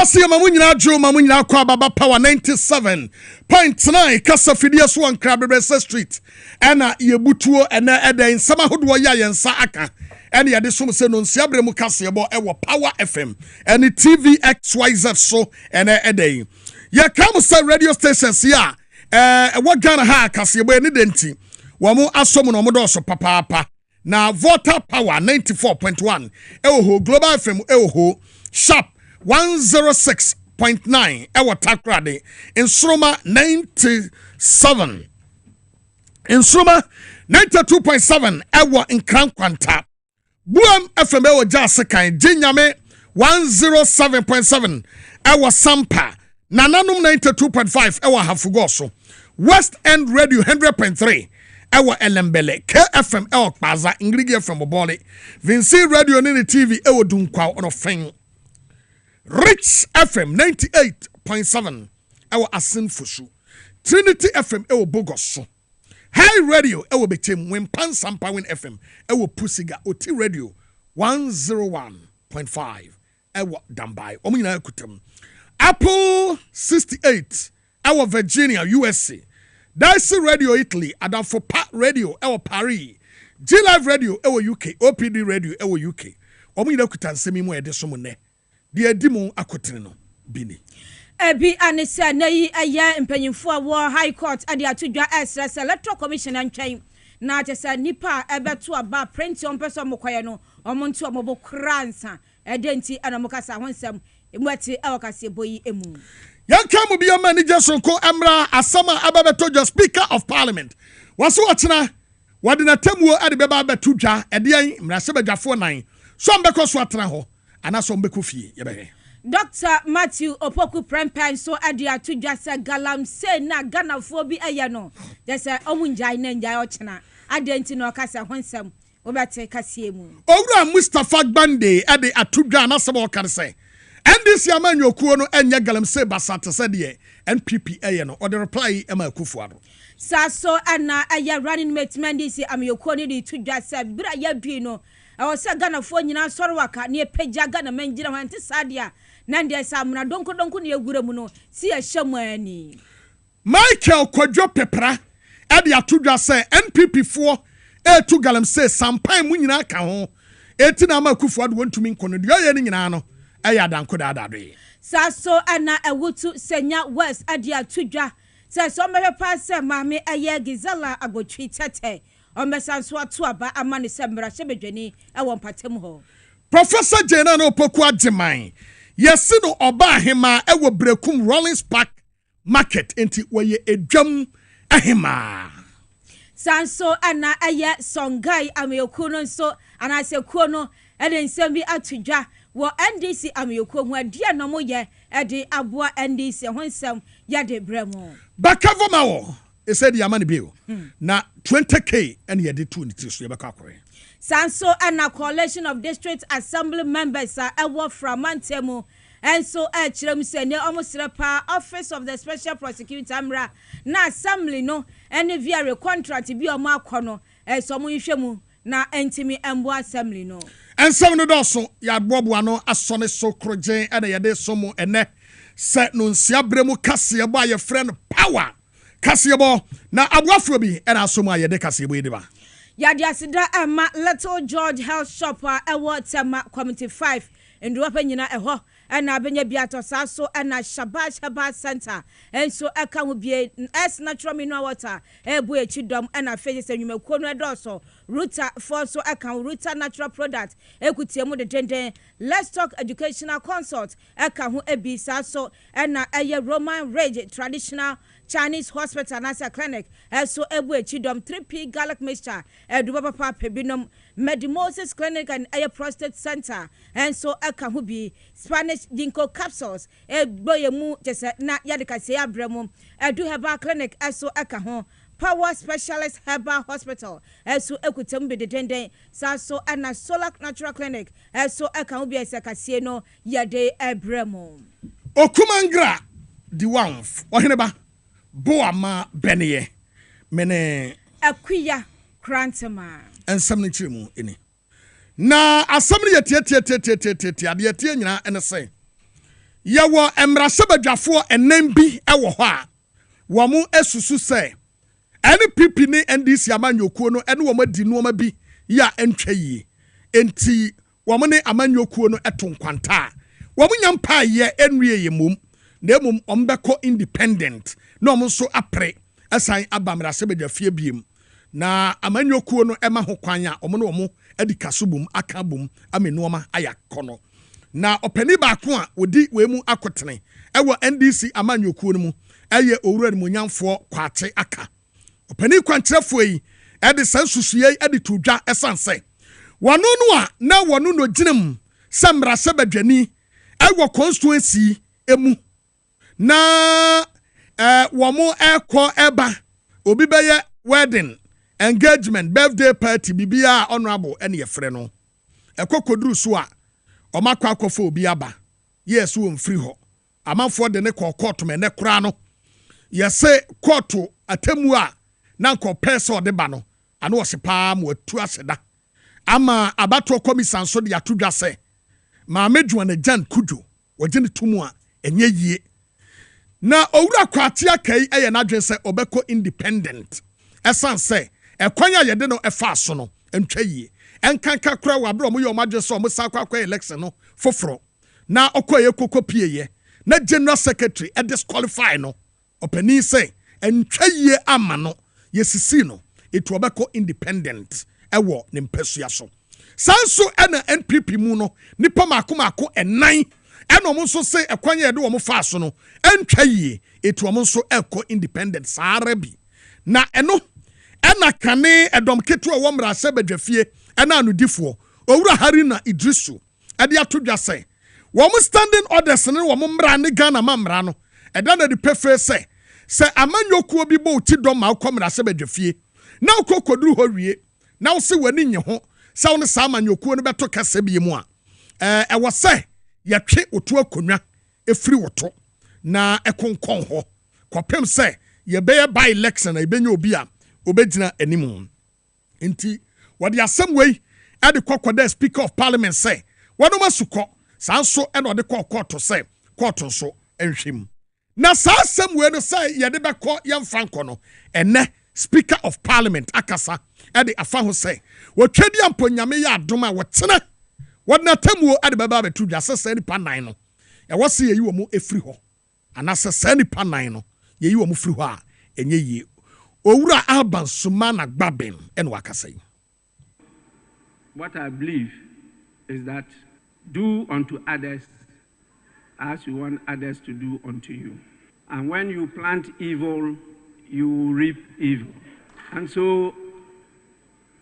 Kasiebo mamunyina jo mamunyina kwa baba power 97.9 kasa fidie so Nkrabebrese street ena yebutuo ena eden sama hodo ya yensa aka ena yade som se no nsiabre mu Kasiebo ewo Power FM ena TVXYZ so ena eden ye kam say radio stations ya ewo Ghana ha Kasiebo eni denti wo mu asom no mo do so papa na Water Power 94.1 ewo ho Global FM ewo ho Sharp 106.9 ewo Takrade Instruma 97 Instruma 92.7 ewo Nkrankwanta Buam FM ewo Jasekan Jinyame 107.7 ewo Sampa Nananum 92.5 ewo Hafugoso West End Radio 100.3 ewo Elembele KFM ewo Kpaza Ingrigi FM Bobole Vinci Radio ni TV ewo Dunkwa ono fen Rich FM 98.7 ewo Asinfushu Trinity FM ewo Bogoso High Radio ewo Bechem Wimpan Sampawin FM ewo Pusiga Oti Radio 101.5 ewo Dambai Omina kutem Apple 68 ewo Virginia USA Dice Radio Italy Adafo Pa Radio ewo Paris G Live Radio ewo UK OPD Radio ewo UK Omina kutan semi mo edeso ne de adimu akotene no bini ebi anisa na yi aya mpanyimfo awo high court ade atodwa SRS Electoral Commission antwen na atesa nipa ebeto aba print on person mokoye no omonto omobo kransa edenti anamokasa honsem emwati awakasiebo yi emu yankamu biya manager sonko amra asama ababeto Speaker of Parliament waso watena wade na tamuo ade beba abetodwa ede mrase badwafo nan so mbeko so atena ho anaso mbeko fie yebe Dr. Matthew Opoku Prempen so ade atodwa se galamse na ganafo bi eye no jese omunjai na njai ochena adenti no kasa honsem obete Kasiemu owura Mustafa Gbande ade atodwa na sebo okare NDC amanyokuo no enye galamse basate se de NPP eye no ode reply ema akufuado saso ana aya running mate NDC amanyokuo ni todwa se bra ya dwi no awose ganafo nyina soro waka ne pagya gana mangira hwante sadia na ndie samuna donko ne agura mu no si ahyamu ani Michael Kwadwo Pepra ade atodwa se NPP fo etu galamse sampan mu nyina ka ho eti na amakufuado wontumi nkono de oye ni nyina no eya danko dadado saso ana ewutu senya West ade atodwa se so mepepa se mame eye Gizala agotwi tete omesanso atu aba amane sembra shebedwani ewo mpatem ho Professor Jena no Opoku Ajeman yesi no oba ahema ewo Brekum Rollins Park Market enti woye edwam ahema sanso ana eye Songai ameyoku no nso anasekuo no ede nsem bi atodwa wo NDC ameyoku hu ade no mo ye ede aboa NDC honsem yade bremo bakavoma wo said Yamani bill na 20k and ye did 2 so yebakakore sanso and a coalition of district assembly members are ewo from Mantemu and so chirem say ne almost repa office of the special prosecutor amra na assembly no any via contract bi o ma akono so mo hwehwemu na entimi embo assembly no and some no doso ya bobo ano asone so krogen and ye de so mo ene set no nsiabremu Kasiebo aye friend Power Kasiebo na abwafro bi ena asomu ayede Kasiebo ediba yadi asida ama Little George Health Shop ewo tema committee 5 ndu apanyina eho ena abenya biato saso ena shaba center enso eka ho bie S natural mineral water ebu echidom ena feje nwumakuo no edoso Ruta for so eka Ruta natural product ekutie mu de denden Let's Talk educational consult eka ho ebi saso ena eye Roman Rage traditional Chinese hospital nasa clinic so ebu echidom 3P garlic mixture edu papa pebinom Medimosis clinic and air prostate center and so eka ho bi Spanish ginkgo capsules boyemu jese na yadika se abremu edu herbal clinic so eka ho Power Specialist Herbal Hospital so ekutem be denden so ana Solar Natural Clinic so eka ho bi esekasie no yade abremu Okumangra di wanf oheneba Boama beneye mene akuya krantema ensam ne chiremu eni na asam ne yetie ade yetie nyina ene se Yawo emrasebadwafo enem bi ewo ho a wo mo esusu se ene pipi ni NDC amanyokuo no ene wo madi no ma bi ya entwa yie enti wo mo ne amanyokuo no etonkwanta wo mo nyampa ye enwie ye mum na mum ombeko independent na omo so apre asan abamrasebadwafie biem na amanyokuo no ema ho kwan a omo no omo edi kasubum akabum amenuoma ayakono na opani baako a wodi wemu akotene ewo NDC amanyokuo no mu eye owura ni monyamfo kwate aka opani kwankyerefo yi ede sansusuye ede tudwa esanse wano no a na wano no ginam samrasebadwani ewo constituency emu na womo ekọ eba obi beye wedding engagement birthday party bibia honorable ene yefre no ekokoduru so a omakwa akofo obi aba yes wo mfiri ho amanfo de ne court me ne kura no yese court atemu a na nko pese ode ba no ana wo sepa mo atu aseda ama abato commission so de atodwa se ma medwo na jan kujo wogene tumu a enye yie na owura kwate akai eye na dwen se obeko independent esan se ekwanya yede no efa so no entwa yie enkanka kura wa bro mo yo madwe so mo sakwa election no foforo na okoye kokopie ye na general secretary e disqualify no opani say entwa yie ama no yesisi no etu obeko independent ewo ne mpasua so sanso ena NPP mu no nipa mako enan ena omo so say ekwanya yede wo mo fa so no entwa yie etu omo so eko independent saarabi na eno ena kane edom ketu wo mrase badwafie ena anudifo owura Harina Idrisu ade atodwa se wo mo standing orders ne wo mo mra ne Ghana mamra no eda na de pefe se amanyokuo bi bo ti dom ma akomrase badwafie na okokoduru ho wie na wo se wani nye ho se wo ne sa amanyokuo no beto kase bi mu a wo se yetwe otu akonwa efiri woto na ekonkon ho kopem se ye be by election na ibenya obi a obedina animu enti wadi asem wei ade kokoda speaker of parliament say wano masuko sanso eno ade court say court nso enhwem na sa asem wei no say ye de beko yemfanko no ene speaker of parliament akasa ade afa ho say wotwadi amponyame ya adoma wotena wadna tamuo ade baba betudwa sesa nipa nan no e wose ye yiwo mu efiri ho anase sa nipa nan no ye yiwo mu firi ho a enye yie owura Alban Sumana Gbaben en wakasai. What I believe is that do unto others as you want others to do unto you. And when you plant evil, you reap evil. And so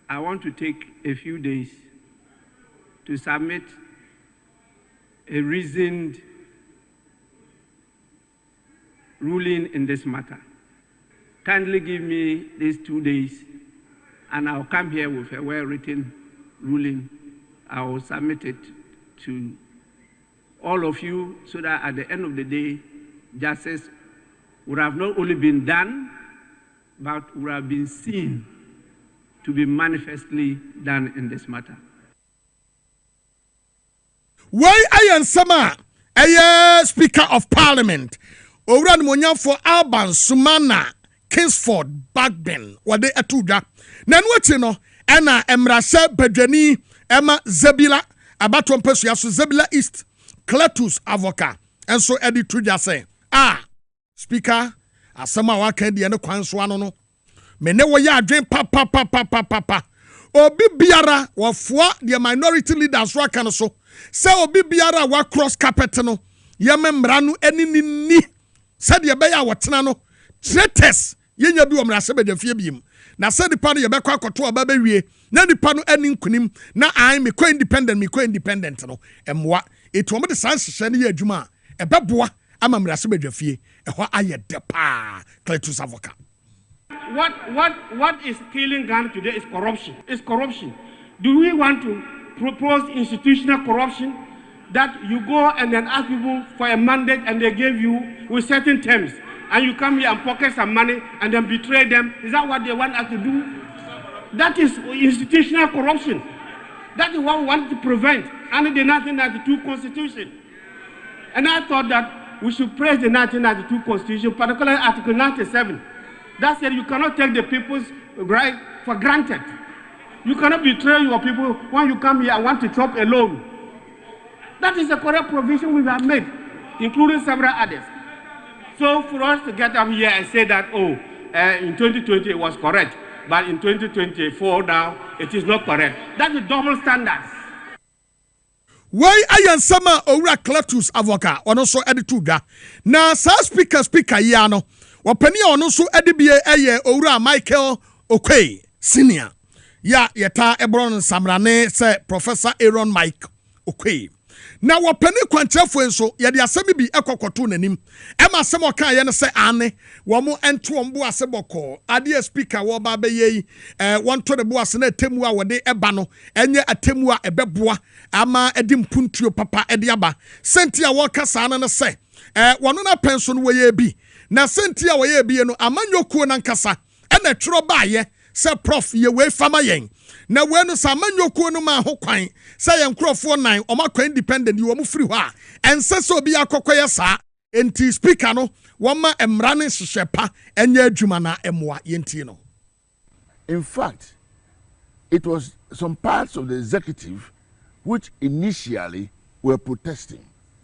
I want to take a few days to submit a reasoned ruling in this matter. Kindly give me these 2 days, and I'll come here with a well-written ruling. I will submit it to all of you so that at the end of the day, justice would have not only been done, but would have been seen to be manifestly done in this matter. Why I am Sama, Speaker of Parliament, Oran Monyan for Alban Sumana. Kingsford Bagben wade atudwa na nwachi no ena emrase badwani ema Zebila abato mpesua so Zebila East Cletus Avoka enso edi tudwa say speaker asema waka die ne kwanso ano no me ne wo ya adwen papa obi biara wofoa the minority leaders waka no so se obi biara wa cross carpet no yememra no enini se de be ya wotena no traitors yenya bi omrase badwafie biem na se dipa no yebekọ akoto aba bewie na dipa no ani nkunim na me ko independent no emwa etu omde sanhye ne ya adwuma ebeboa ama mrase badwafie eho aye de pa Cletus Avoka. What is killing Ghana today is corruption. It's corruption. Do we want to propose institutional corruption that you go and then ask people for a mandate and they give you with certain terms? And you come here and pocket some money and then betray them. Is that what they want us to do? That is institutional corruption. That is what we want to prevent under the 1992 Constitution. And I thought that we should praise the 1992 Constitution, particularly Article 97. That said, you cannot take the people's right for granted. You cannot betray your people when you come here and want to chop a loan. That is the correct provision we have made, including several others. So for us to get up here and say that, in 2020 it was correct, but in 2024 now it is not correct. That's a double standards. Why I am sama owura Cletus avoka ono so edituga na sa speaker ya no wopani ono so edibie eye owura Michael Okwei senior ya yeta ebron samrane se Professor Aaron Mike Okwei na wopani kwanchefo enso ye de asemi bi ekokoto nanim ema asem okan ye ne se ane wo mo ento ombo aseboko ade speaker wo ba be yi wonto de bo ase na atemu a wode eba no enye atemu a ebeboa ama edim puntuo papa ede aba senti a wo kasa na se wono na penso no wo ye bi na senti a wo ye bi no amanyokuo na nkasa ena tworo ba ye se prof ye we fama yen na we no sa amanyokuo no ma ho kwan se ye nkrofo nan o makwa independent yi wo mu free ho a ense se obi akokoye sa enti speaker no wo ma emra ne hyehepa enye adwuma na emoa yenti no. In fact, it was some parts of the executive which initially were protesting.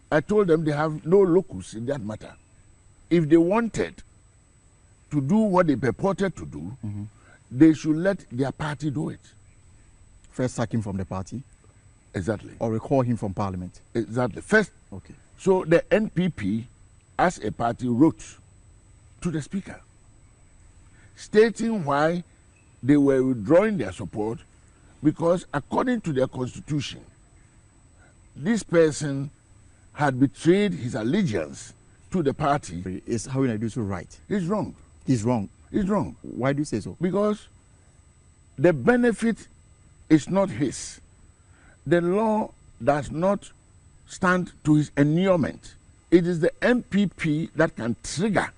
I told them they have no locus in that matter. If they wanted to do what they purported to do, they should let their party do it. First sack him from the party? Exactly. Or recall him from parliament? Exactly. First, okay. So the NPP, as a party, wrote to the speaker, stating why they were withdrawing their support, because according to their constitution, this person had betrayed his allegiance to the party. Is how will I do so right? He's wrong. He's wrong. He's wrong. Why do you say so? Because the benefit is not his. The law does not stand to his annulment. It is the MPP that can trigger.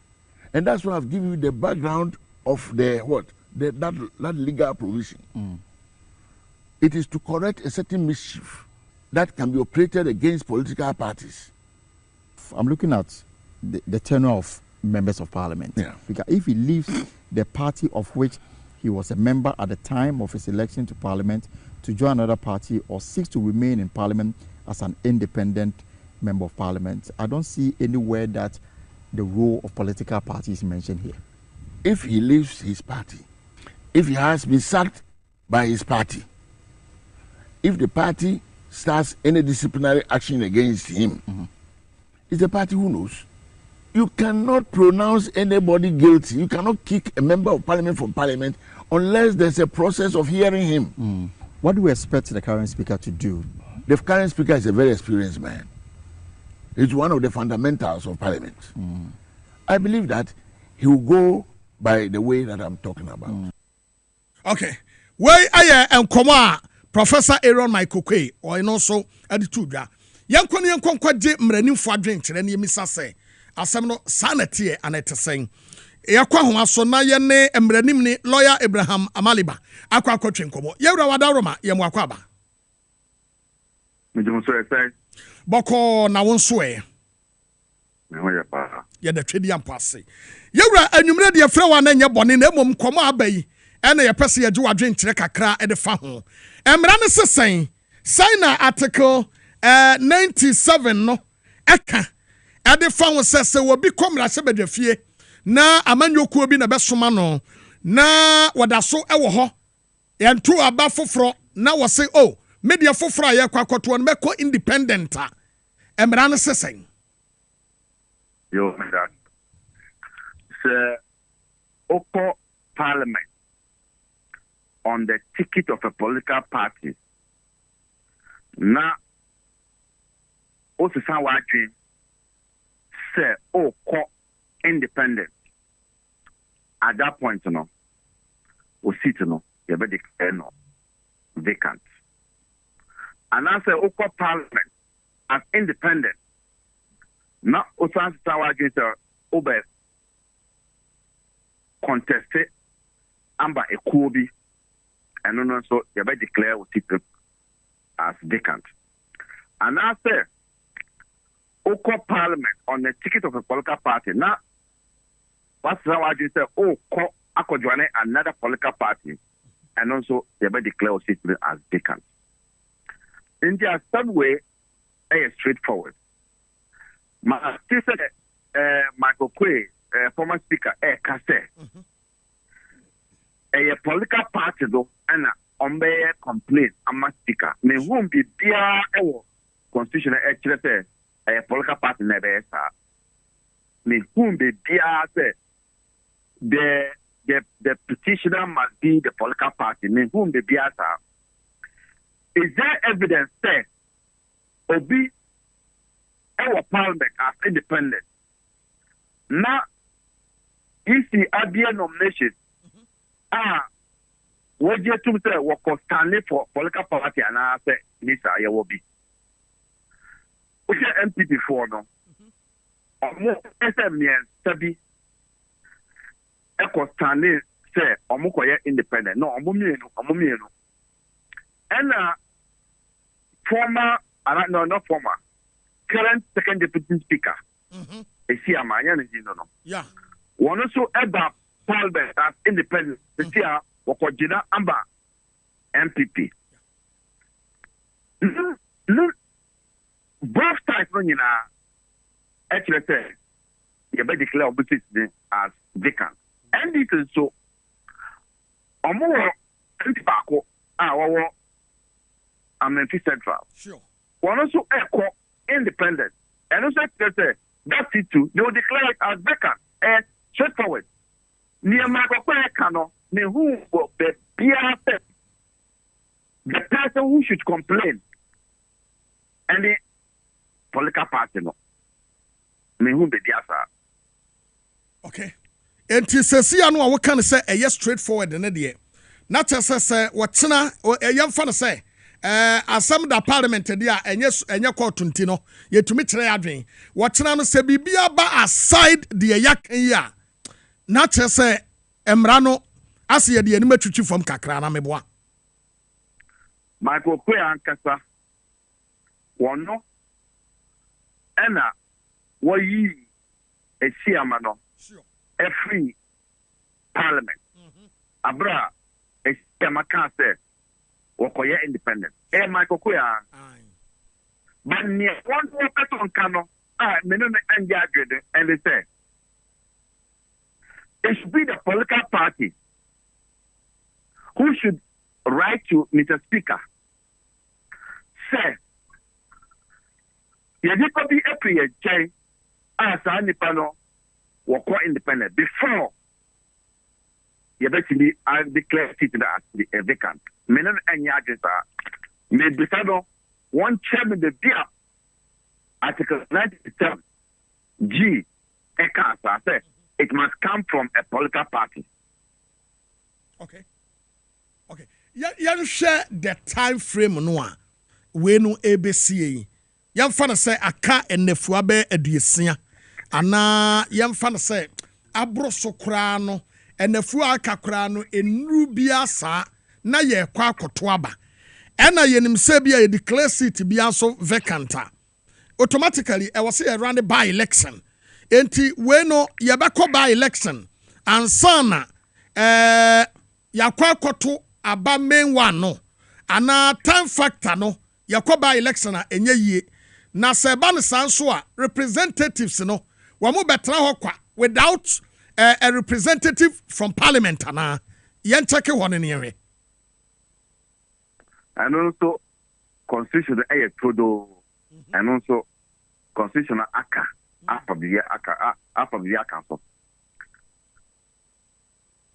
And that's why I've given you the background of that legal provision. It is to correct a certain mischief that can be operated against political parties. I'm looking at the tenure of members of parliament. Yeah. Because if he leaves the party of which he was a member at the time of his election to parliament to join another party or seeks to remain in parliament as an independent member of parliament, I don't see anywhere that the role of political parties is mentioned here. If he leaves his party, if he has been sacked by his party, if the party starts any disciplinary action against him, it's the party who knows. You cannot pronounce anybody guilty. You cannot kick a member of parliament from parliament unless there's a process of hearing him. What do we expect the current speaker to do? The current speaker is a very experienced man. He's one of the fundamentals of parliament. I believe that he will go by the way that I'm talking about. Okay. Where I am Professor Aaron Michael Okwei or also attitude. Yankoni kwaje mranim fo adwen kire ne yemisa se asem no sanity and it saying yakwa ho aso na ye ne mranim ni lawyer Abraham Amaliba akwa akotwe nkomo yewura wadaroma yemu akwa ba Mejo so excited boko na wonso e na ho ya pa ye da twedi ampase yewura anwumre de frɛ wa na nye bone na emom nkomo abayi ene ye pese ye gye wadwen kire kakra e de fa ho emra ne sesen sign article 97 no eka ade fa wo sese wo bi komra se bedwafie na amanyoku obi na besoma no na wadaso ewo ho yentu aba foforo na wo se media foforo aye kwakoto no meko independent a emra ne sesen yo my dad say oko parliament on the ticket of a political party na also sound watching say independent at that point no o seat no you be declare no vacant and I say parliament as independent na also sound watching say obe contested amba ekuobi and no so you be declare o seat as vacant and I say Oko Parliament on the ticket of a political party. Now, what's how I just say, oh, I could join another political party, and also they may declare citizen as vacant. In their some way, it's straightforward. My sister, Michael Quay, former speaker, Kasiebo, a political party though, and on their complaint, I'm a speaker. Me whom be dear constitutional actually a political party never say. Me whom be dear say the petitioner must be the political party. Me whom be dear say. Is there evidence that Obi our parliament as independent? Now, if the idea nomination, what you to say, what standing for political party, and I say, this I will be. Which MP before no? More SMN study. Echo standing say, Omukoya independent. No, Omumieno. And former, not former, current second deputy speaker. Yeah. One also ever Parliament as independent. The year Wakojina Amba MPP. Both sides actually say you better declare opposition as vacant. And it is so. Omo Antibako Amaliba Central. Sure. One also echo independent. And also say that's it too. They will declare it as vacant and straightforward. Near my Kano, me who will be the person who should complain and the political party no. Me who be the answer. Okay. And to say, I know what can I say, yes, straightforward and idea. Not just say what's na a young fan say. As some the parliament there and yes and your court tuntino yet to me try what no say bibia ba aside the yak ya not just say emrano as ye the enemy chuchu from kakra na meboa Michael Quay ankasa wono ena wo yi esiama no a free parliament abra esiama kan say Okoye independent. Michael Quay. But near one more person cano, Menone and Jagger, and they say it should be the political party who should write to Mr. Speaker. Say, you need to be a prayer, Jay, as a Nipano, Woko independent before you basically declare it as a vacant. Menon and Yagisa may be one chairman the dear Article 97 G. Ekasa said it must come from a political party. Okay. You share the time frame no we no ABC. Yam fan say aka enefuabe eduesia ana yam fan say abroso kra no enefu aka kra no enru bia sa na ye kwa akoto aba ena yenim se bia ye declare seat bia so vacant automatically e was say around by election enti we no ye beko by election ansana yakwa akoto aba main one no ana time factor no yakwa by election a enye yie na se ba ne sanso a representatives no wa mo betra ho kwa without a representative from parliament ana yen check one in here. And also constitutional todo and also constitutional aka after the year council.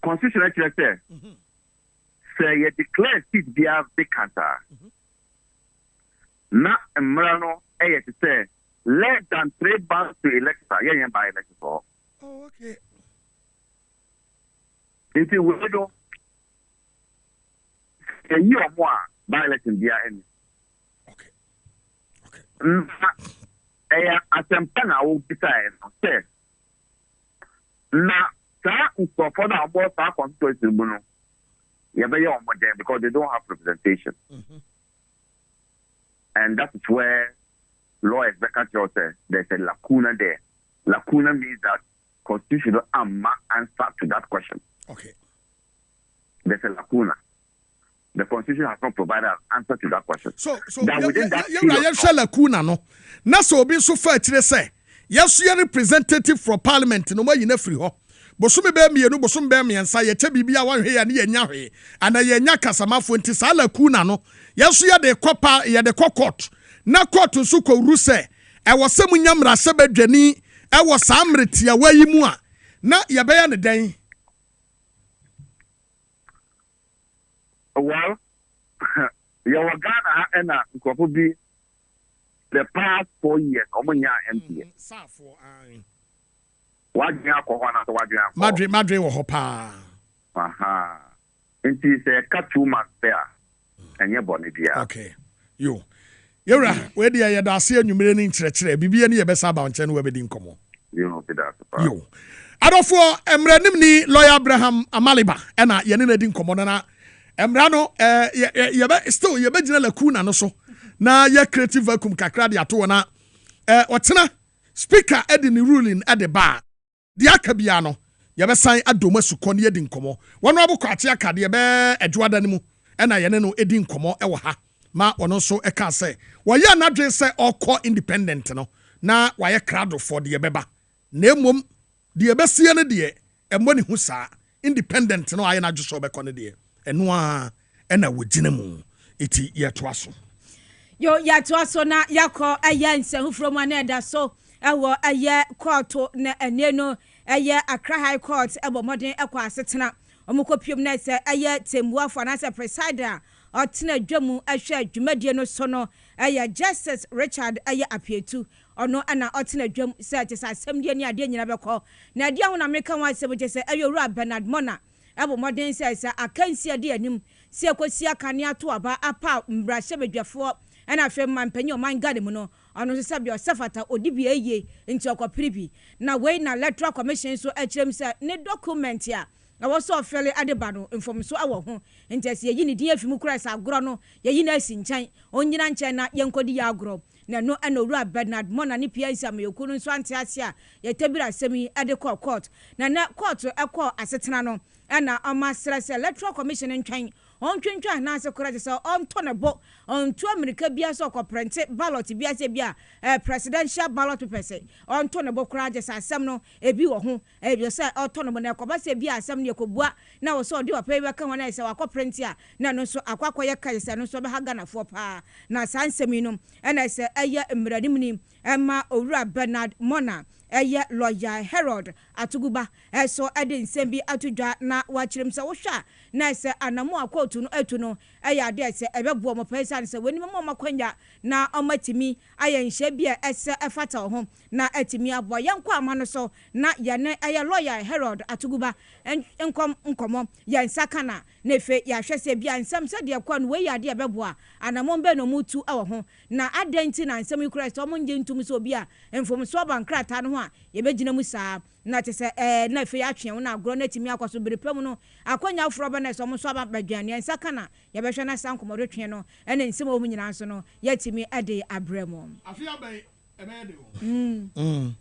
Constitutional actually say you declare seat be vacant. Na emrano to say less than 3 months to elect by election for. Oh, okay. If you will do a year more by election there any. Okay. Asempana will decide say na for the about our constituency buno. You be on them because they don't have representation. And that is where lawyers back say there's a lacuna there. Lacuna means that Constitution don't answer to that question. Okay. There's a lacuna. The Constitution has not provided an answer to that question. So that within that you lacuna no. Na so obi so fa tire say yes you representative for parliament no ma yina free ho. Bosom be mienu bosom be miensa ye che bibia wan hwe ya ne yenya hwe ana yenya kasamafo nti sa lacuna no yes you de kopa ye de court na court nso ko ru se e wo sem nyamra se badwani e wo sa amretia wayi mu a na ye be ya ne dan. Well, your Ghana and Kofubi the past 4 years, Omonia MP. What you are going Madrid or Hopa. Aha. It is a cut 2 months there. And your bonnet, dear. Okay. You. You're right. Where the Yadasi and you made in church, Bibi and your best about and we're being common. You know, that. You. Adolfo, Emranimni, lawyer Abraham Amaliba, and I Yanina didn't come on. Emrano, still, you begin a kuna no so. Na ye creative vacuum kakra de ato na otena speaker edi ni ruling at the bar. The akabia no, ye be sign adoma suko ne edi nkomo. Wono abokwa ate aka de be adwada ne mu. E na ye ne no edi nkomo e wo ha. Ma ono so e ka say, wo ye na dwen say okọ independent no. Na wa ye crowd for de beba. Na emom de be sie ne de emmo ne hu saa. Independent no aye na dwo be kọ ne de. Eno a e na wogine mu. Iti ye to aso. Yo ya to aso na yakọ aya nsen from aneda so ewo aya court na ene no aya Accra High Court ebo modern ekọ asetena omokopiom na se aya tembuafo na se presider otena dwamu ahwe adwumadie no so no aya Justice Richard aya apietu ono ana otena dwam se atesa asɛmdie ne ade nyina bɛkɔ na ade ho na America wa se bo se aya Owura Bernard Mornah ebo modern se akansi ade anim se akosi akane ato aba apa mbra hyebedwafo and I feel man penny or man gadimono, on the subject of Safata or DBA into a privi. Now, wait, now Electoral Commission so HM said, no document here. I was so fairly at the battle, and from so our home, and just ye dear Fimukras are grono, ye nurse in China, on Yan China, Yankodi Agro. Now, no, and no rab Bernard Mornah, ni Piazam, you couldn't swantia, ye tabula semi at the court. Now, not court to a court as a tenano, and now a master Electoral Commission in China. On twentwa na se korate so on tonebo on to America bia so print ballot bia se bia presidential ballot paper se on tonebo korate sa asem no ebi wo ho ebi se on tonebo na koba se bia asem ne kobua na wo so de opa bia kan wana se wa print a na no so akwakoye kai se no so be ha Ghana fo pa na sansemi no na se eye mradim ni Emma Owura Bernard Mornah eye lawyer Herod Atuguba so ede nsembi atudwa na wachirem se wo hwa na se anamu akotu no etu no eye ade se ebebo mo pesa se woni mo makwanya na omatimi aye nhye bia ese efata ho na atimi abo yenko amano so na ye ne eye lawyer Herod Atuguba nkomo ye nsaka na nefe ya hwese bia nsam se de kwa no we ade ebebo a anamo mbe no mutu ewo ho na adenti na nsam Christ omo nje ntum so bia enfom so bankrata no ho a ye begina mu saa na te se na fe ya twen na agro na timi akwaso berepam no akonya afro ba na so mo so abadwane nsaka na ye behwe na sankomo do twen no ene nsem o mu nyina so no ye timi ade abremo afia be ebede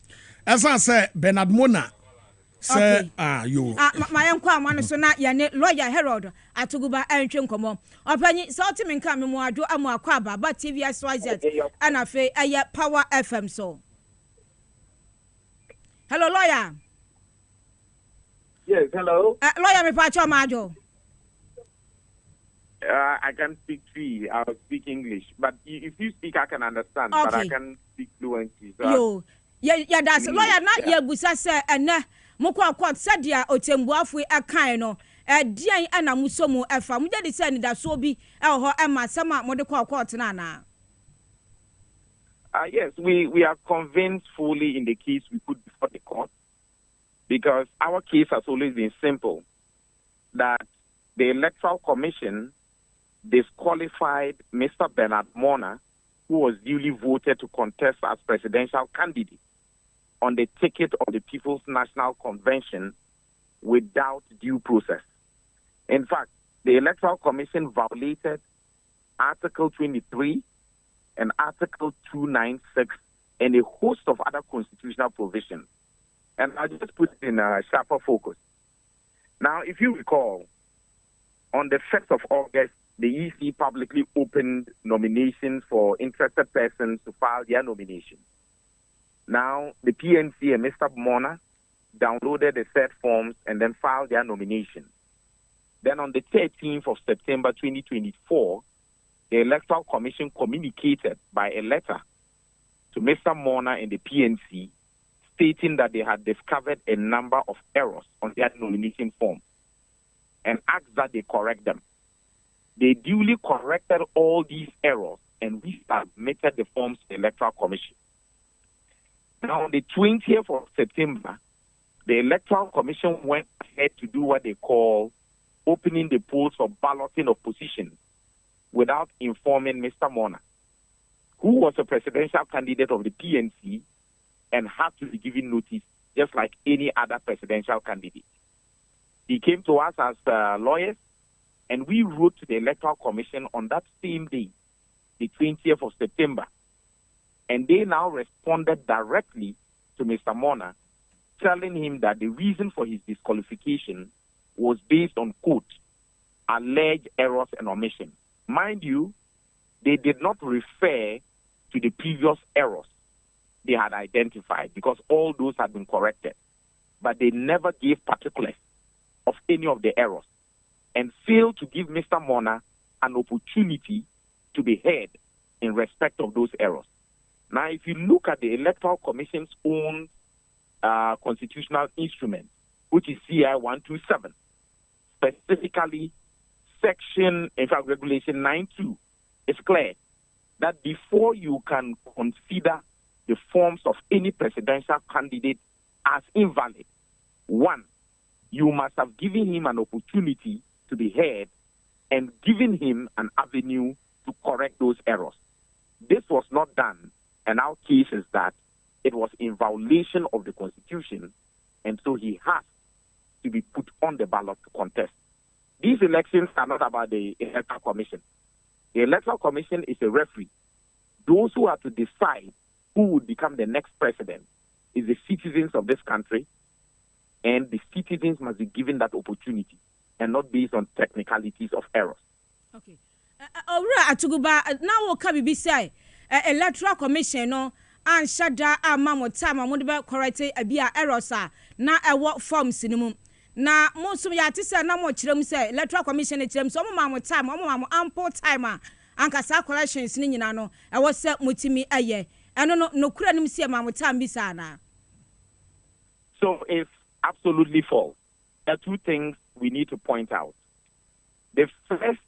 asa se Bernard Mornah say you my enko amano so na ye ne lawyer Herod Atuguba entwe nkomo opanyi so timi nka me mu ado amu akwa aba ba TV SYZ ana fe eye Power FM so. Hello, lawyer. Yes, hello. Lawyer, me pacho majo. I can speak Twi. I'll speak English, but if you speak, I can understand. Okay. But I can speak fluently. So yeah, that's lawyer. Not ye busa se ene mukwa court sadia otembuafu akan no. Dian ana musomu efa. Muje di se ni da so bi ho ema sama mode kwa court na na. Yes, we are convinced fully in the case we put before the court, because our case has always been simple, that the Electoral Commission disqualified Mr. Bernard Mornah, who was duly voted to contest as presidential candidate on the ticket of the People's National Convention without due process. In fact, the Electoral Commission violated Article 23 and Article 296 and a host of other constitutional provisions. And I'll just put it in a sharper focus. Now, if you recall, on the 1st of August, the EC publicly opened nominations for interested persons to file their nomination. Now, the PNC and Mr. Mornah downloaded the said forms and then filed their nomination. Then on the 13th of September 2024, the Electoral Commission communicated by a letter to Mr. Mornah and the PNC stating that they had discovered a number of errors on their nomination form and asked that they correct them. They duly corrected all these errors and resubmitted the forms to the Electoral Commission. Now, on the 20th of September, the Electoral Commission went ahead to do what they call opening the polls for balloting of positions without informing Mr. Mornah, who was a presidential candidate of the PNC and had to be given notice just like any other presidential candidate. He came to us as lawyers, and we wrote to the Electoral Commission on that same day, the 20th of September, and they now responded directly to Mr. Mornah, telling him that the reason for his disqualification was based on, quote, alleged errors and omissions. Mind you, they did not refer to the previous errors they had identified because all those had been corrected, but they never gave particulars of any of the errors and failed to give Mr. Mornah an opportunity to be heard in respect of those errors. Now, if you look at the Electoral Commission's own constitutional instrument, which is CI 127, specifically Regulation 9.2, it's clear that before you can consider the forms of any presidential candidate as invalid, one, you must have given him an opportunity to be heard and given him an avenue to correct those errors. This was not done, and our case is that it was in violation of the Constitution, and so he has to be put on the ballot to contest. These elections are not about the Electoral Commission. The Electoral Commission is a referee. Those who are to decide who would become the next president is the citizens of this country, and the citizens must be given that opportunity and not based on technicalities of errors. Okay. Atuguba, now what can we say? Electoral Commission, no, and shada amamo time, I'm going to correct a bia errors, na a what form cinema. Na most of ya tisa na mo chirem say Electoral Commission chirem so mo time mo ample time ankasa corrections ni nyina no e wo se mutimi aye eno no kura nim se ma time bisa na. So it's absolutely false. There are two things we need to point out. The first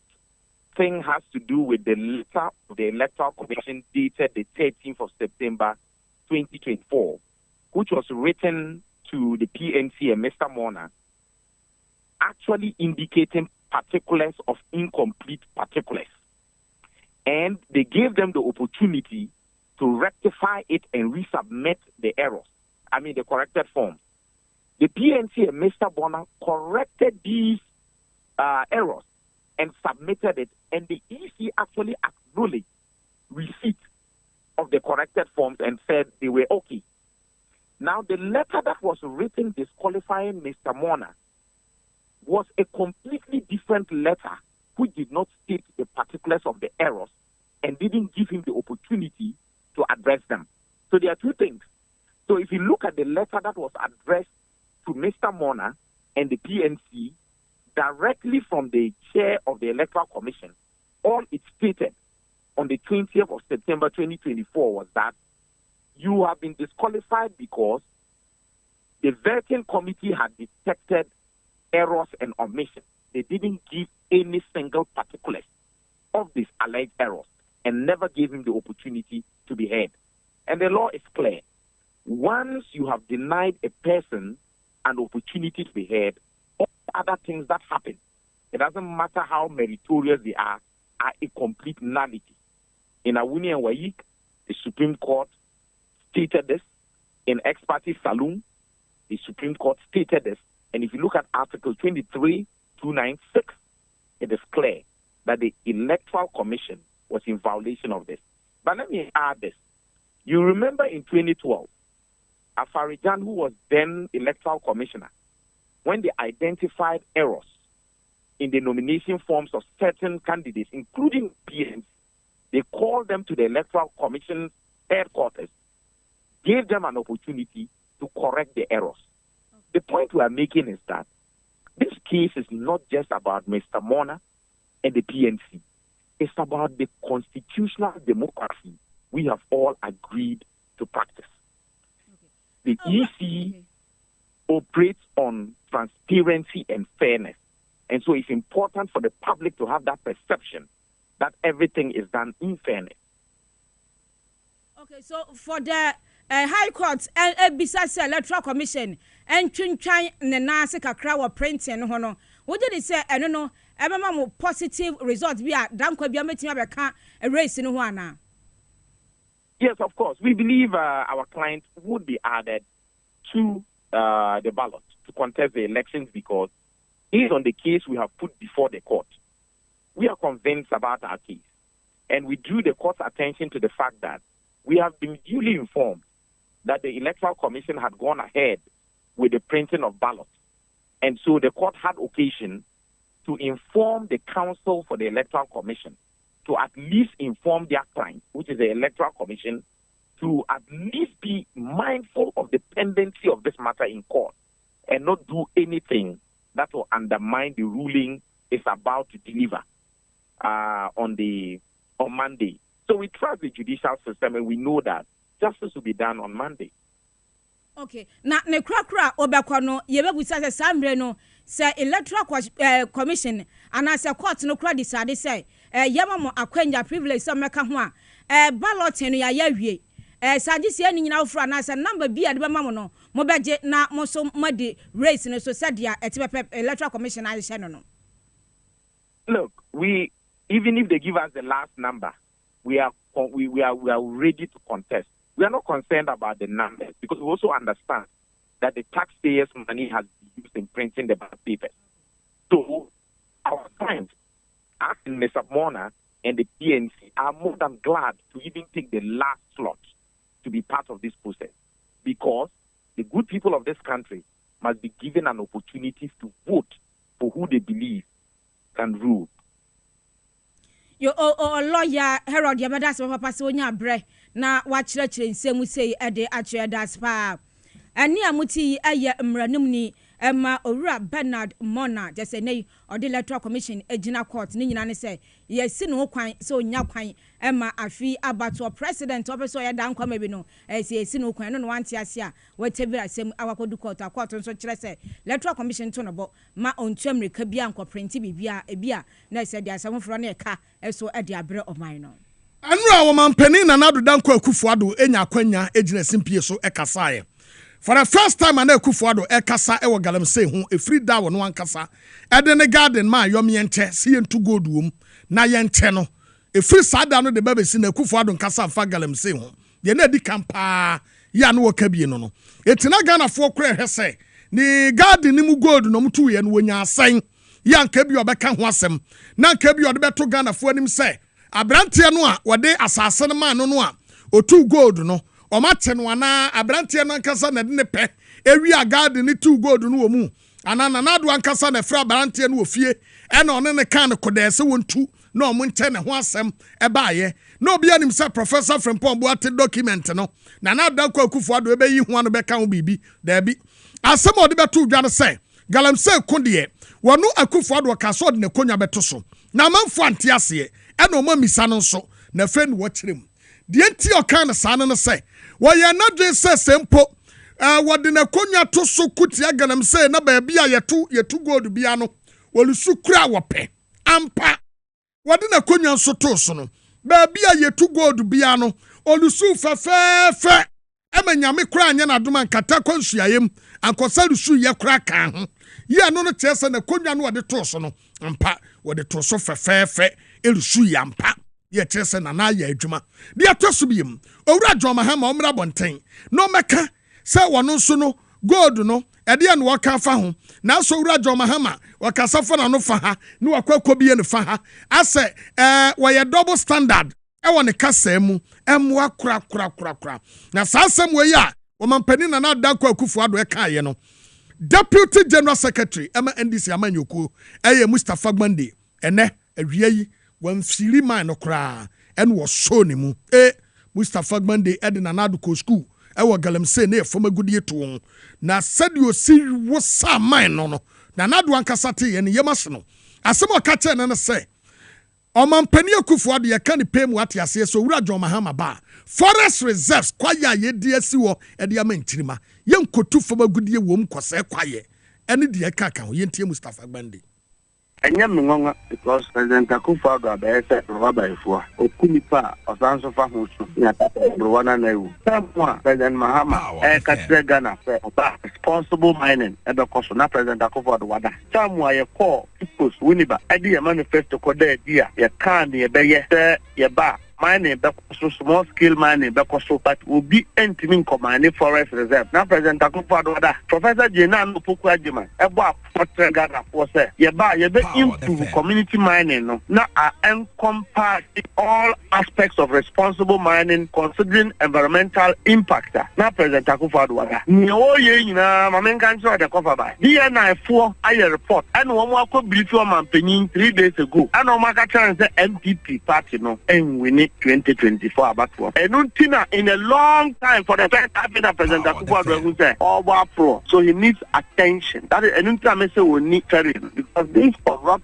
thing has to do with the letter of the Electoral Commission dated the 13th of September 2024, which was written to the PNC and Mr. Mornah, actually indicating particulars of incomplete particulars. And they gave them the opportunity to rectify it and resubmit the errors, the corrected forms. The PNC and Mr. Mornah corrected these errors and submitted it, and the EC actually acknowledged receipt of the corrected forms and said they were okay. Now, the letter that was written disqualifying Mr. Mornah was a completely different letter which did not state the particulars of the errors and didn't give him the opportunity to address them. So there are two things. So if you look at the letter that was addressed to Mr. Mornah and the PNC directly from the chair of the Electoral Commission, all it stated on the 20th of September 2024 was that you have been disqualified because the vetting committee had detected errors and omissions. They didn't give any single particulars of these alleged errors and never gave him the opportunity to be heard. And the law is clear. Once you have denied a person an opportunity to be heard, all other things that happen, it doesn't matter how meritorious they are a complete nullity. In Awuni and Wayik, the Supreme Court stated this. In Ex parte Saloon, the Supreme Court stated this. And if you look at Article 23.296, it is clear that the Electoral Commission was in violation of this. But let me add this. You remember in 2012, Afarijan, who was then Electoral Commissioner, when they identified errors in the nomination forms of certain candidates, including PNs, they called them to the Electoral Commission headquarters, gave them an opportunity to correct the errors. The point we are making is that this case is not just about Mr. Mornah and the PNC. It's about the constitutional democracy we have all agreed to practice. The EC operates on transparency and fairness. And so it's important for the public to have that perception that everything is done in fairness. Okay, so for the High Court and besides the Electoral Commission and Chunchan Nenase Kakra were printing hono. What did he say? I don't know. Everyone positive results. We are done. Could be a race in one. Yes, of course. We believe our client would be added to the ballot to contest the elections because he is on the case we have put before the court. We are convinced about our case, and we drew the court's attention to the fact that we have been duly informed that the Electoral Commission had gone ahead with the printing of ballots. And so the court had occasion to inform the counsel for the Electoral Commission to at least inform their client, which is the Electoral Commission, to at least be mindful of the pendency of this matter in court and not do anything that will undermine the ruling is about to deliver on Monday. So we trust the judicial system and we know that justice will be done on Monday. Okay. Now, ne krakra obekono yebebusa se sambre no se Electoral Commission and as a court no kra decide say yama mo akwanya privilege so meka ho a ballot no ya yawie sadisi ani nyina ofra na se number bi ade be ma mo no mo beje na mo so made race no so sadia etipepe Electoral Commission a she no. Look, even if they give us the last number, we are ready to contest. We are not concerned about the numbers because we also understand that the taxpayers' money has been used in printing the ballot papers. So our clients, asking Mr. Mornah and the PNC, are more than glad to even take the last slot to be part of this process because the good people of this country must be given an opportunity to vote for who they believe can rule. Your lawyer Herod Yabadas Papa Sonia Bre na wachire nsemu sei ede atwe das pa ani amuti aye mranumni Emma Owura Bernard Mornah just say nei or the Electoral Commission ejina court ni nyina ne say yes no kwan so nya kwan Emma afi abato president obeso ya dan kwama bi no yes no kwan no wante ase a watebira asem awakodu court nso kire say Electoral Commission to no bo ma ontu America bia nko print bibia ebia na say dia asamfro na eka eso ade abre oman no anura wo mampani na nadu danko akufuado enya kwanya ejina simpie so ekasaye. For the first time an akufuado ekasa ewo galamsey ho efri da wo no ankasa ede ne garden ma yom yenche si yentu godum na yenche no efri sada no de babesi na akufuado nkasa fa galamsey ho ye na di kampa ya no wakabie no etina Ghana fo kra hwese ni garden ni mu gold no mtu ye no wonya asan ya nka bi obeka ho asem na nka bi ode beto Ghana fo anim se abrante no a wode asase no ma no a otu gold no omate no ana abrante no ankasa na de ne pe ewi a garden ni tu gold no wo mu anana na do ankasa na fra abrante no ofie e na one ne kan kodese wontu na omunche ne ho asem e baaye na obi anim se Professor Frimpong Boate document no na da kwa Akufuado ebe yi ho ano beka ho bibi da bi asem ode beto dwa se galamsey kondie wono Akufuado ka so de ne konya beto so na manfo ante ase e na o ma misa no so na fe no wo kirem de enti o kan sa no se wo ye na dwe se sempo wode na konya to so kutia galamsey na ba bia yetu gold bia no wolusu kura wope ampa wode na konya so to so no ba bia yetu gold bia no olusu fefefe emanyame kura anya na doma nkata kwansuayem ankosa lusu ye kura kan ho ye no no chese na konya no wode to so no ampa wode to so fefefe elusu yampa ye chese na na ya adwuma de atoso biem Owura Mahama omra bonten no meka se wono so no gold no ede ya no waka fa ho na so Owura Mahama wakasa fa na no fa ha ni wakwakobie ne fa ha ase wo ye double standard ewo ne kasa mu emwa kura na saasem we ya omampani na danko akufo ado ekaye no Deputy General Secretary Emma NDC Amanyoko eye Mustafa Gbande ene awia yi wamfiri man no kra en wo so ne mu Mustafa Gbande ede na Naduko school ewo galamse na efoma gudie to na sadio si wo sa man no na Nadu ankasa te ye ne yemase no asem o ka che na se Omampani akufo ado ye kan pay mu atiase so wura John Mahama ba forest reserves kwaya ye di asiwo e de amantirima ye nkotu foma gudie wom kwose kwaye ene de kaka ho ye ntie Mustafa Gbande Enya mngonga because President Akufo Addo abese roba ifua okunipa osanso fa hosu na browana na ewu tamwa President Mahama katre Ghana fe responsible mining ebe koso na President Akufo Addo wada tamwa ye call people's winiba edi ye manifesto ko de dia ye kan ye beye se ye ba mining bekoso small scale mining bekoso but will be entering command forest reserve na President Akufo Addo wada Professor Jena no poku agima ebo apotre Ghana for say ye ba ye be improve community mining no na encompass all aspects of responsible mining considering environmental impact na President Akufo Addo wada ni oye nyina mamenka ncho de kofa ba DNA fo aye report and wo mo akọ brief o mampanyin 3 days ago and o maka chance MPP party no enwini 2024 abatwa enuntina in a long time for the first time that President Akufo Addo who say over pro so he needs attention that is enuntina me say we need terrorism because this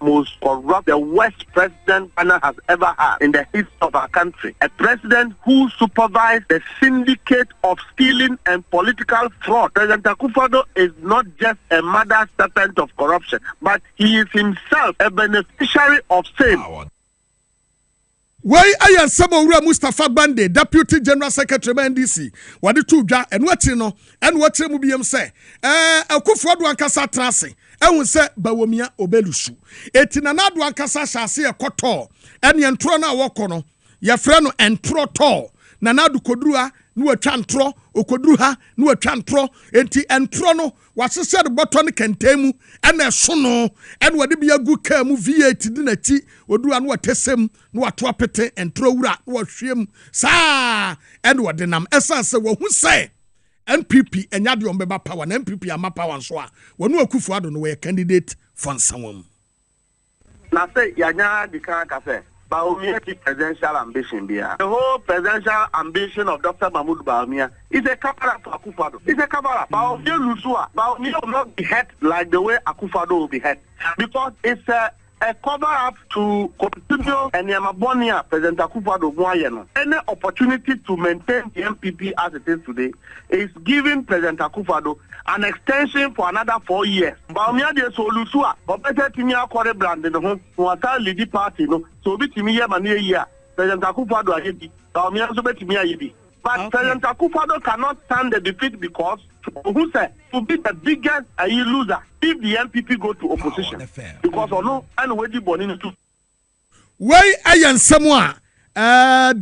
most corrupt the worst president Ghana has ever had in the history of our country, a president who supervised the syndicate of stealing and political fraud. President Akufo Addo is not just a mother serpent of corruption, but he is himself a beneficiary of same. Why ayan sabo wura Mustafa Gbande Deputy General Secretary NDC wade to dwa eno ati no eno watre mu biem se Akufo Addo ankasa trase ehun se bawomia obelusu eti na Nadu ankasa hyase ekoto ene entro na woko no ye frɛ no entro to na Nadu kodurua no atwa ntro okoduru ha no atwa ntro enti entro no wasese de boto ne kentemu ene so no ene wade bia gu ka mu V8 di na ti odura no watesem no wato apete entro wura no wahwem saa ene wade nam esanse wo hu se NPP enya de ombeba power na NPP ama power nso a wonu Akufo Addo no we candidate for nsawam na say yanya di kan ka say Baumia presidential ambition there. The whole presidential ambition of Dr. Mahmoud Baumia is a cover-up for Akufo Addo. It's a cover-up. Baumia Lusua. Baumia will not be hurt like the way Akufo Addo will be hurt. Because it's a cover-up to continue and Yamabonia, President Akufo Addo, any opportunity to maintain the MPP as it is today is giving President Akufo Addo an extension for another 4 years. Baumia de Solusua, but better Timia Kore brand in the home, who are leading party, no, so be Timia Mania year. President Akufo Addo Ayedi, Baumia so be Timia Ayedi. But President Akufo Addo cannot stand the defeat because who said to be the biggest loser if the MPP go to opposition. Because or no, and where the born into. Why ayan samwa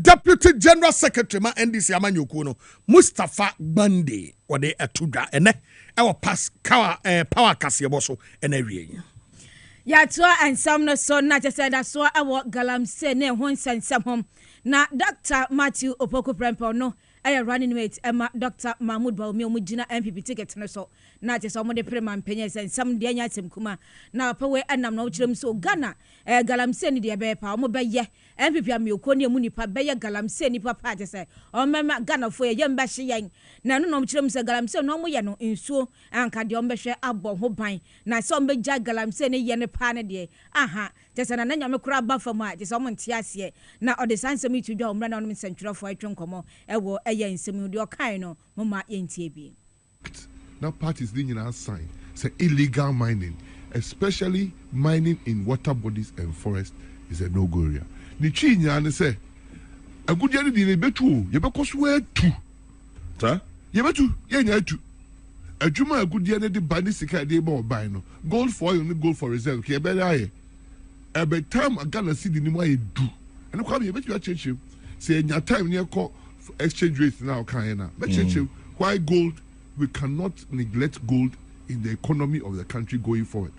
Deputy General Secretary ma NDC Amanyoko no Mustafa Gbande wode atudwa ene ewo pass power Kasiebo so ene wie ya to ansam no so na just said so ewo galamse ne ho nsensem hom na Dr. Matthew Opoku Prempeh no running mate Emma Dr. Mahmoud Baumia mujina MPP ticket no so na je so mo de prema mpenye nsem de anya tem kuma na pawe anam na uchirem so Ghana galamse ni de be pa mo be ye MPP amioko ne mu nipa be ye galamse ni papa je se o mema Ghana fo ye mba hye yen na no uchirem se galamse no mo ye no nsuo anka de o mbehwe abɔ ho ban na se o mbeja galamse ne ye ne pa ne de aha je se na nyame kura ba fam a je se o mo ntia ase na o de sansem itudwa o mra na no nsentwerefo atwenkomo ewo yen nsem de o kan no mama yentie bi. Now parties didn't sign say illegal mining, especially mining in water bodies and forests, is a no-go area. Ni chinya and say a good year di betu ye be swear to. Sir? Ye betu ye nya tu. A juma a good year di bani sika de bo buy no. Gold for you, gold for reserve. Ke be aye. E be time a Ghana see di ni mo ye do. And come ye betu a change. Say nya time near call exchange rates now can na. But why gold? We cannot neglect gold in the economy of the country going forward.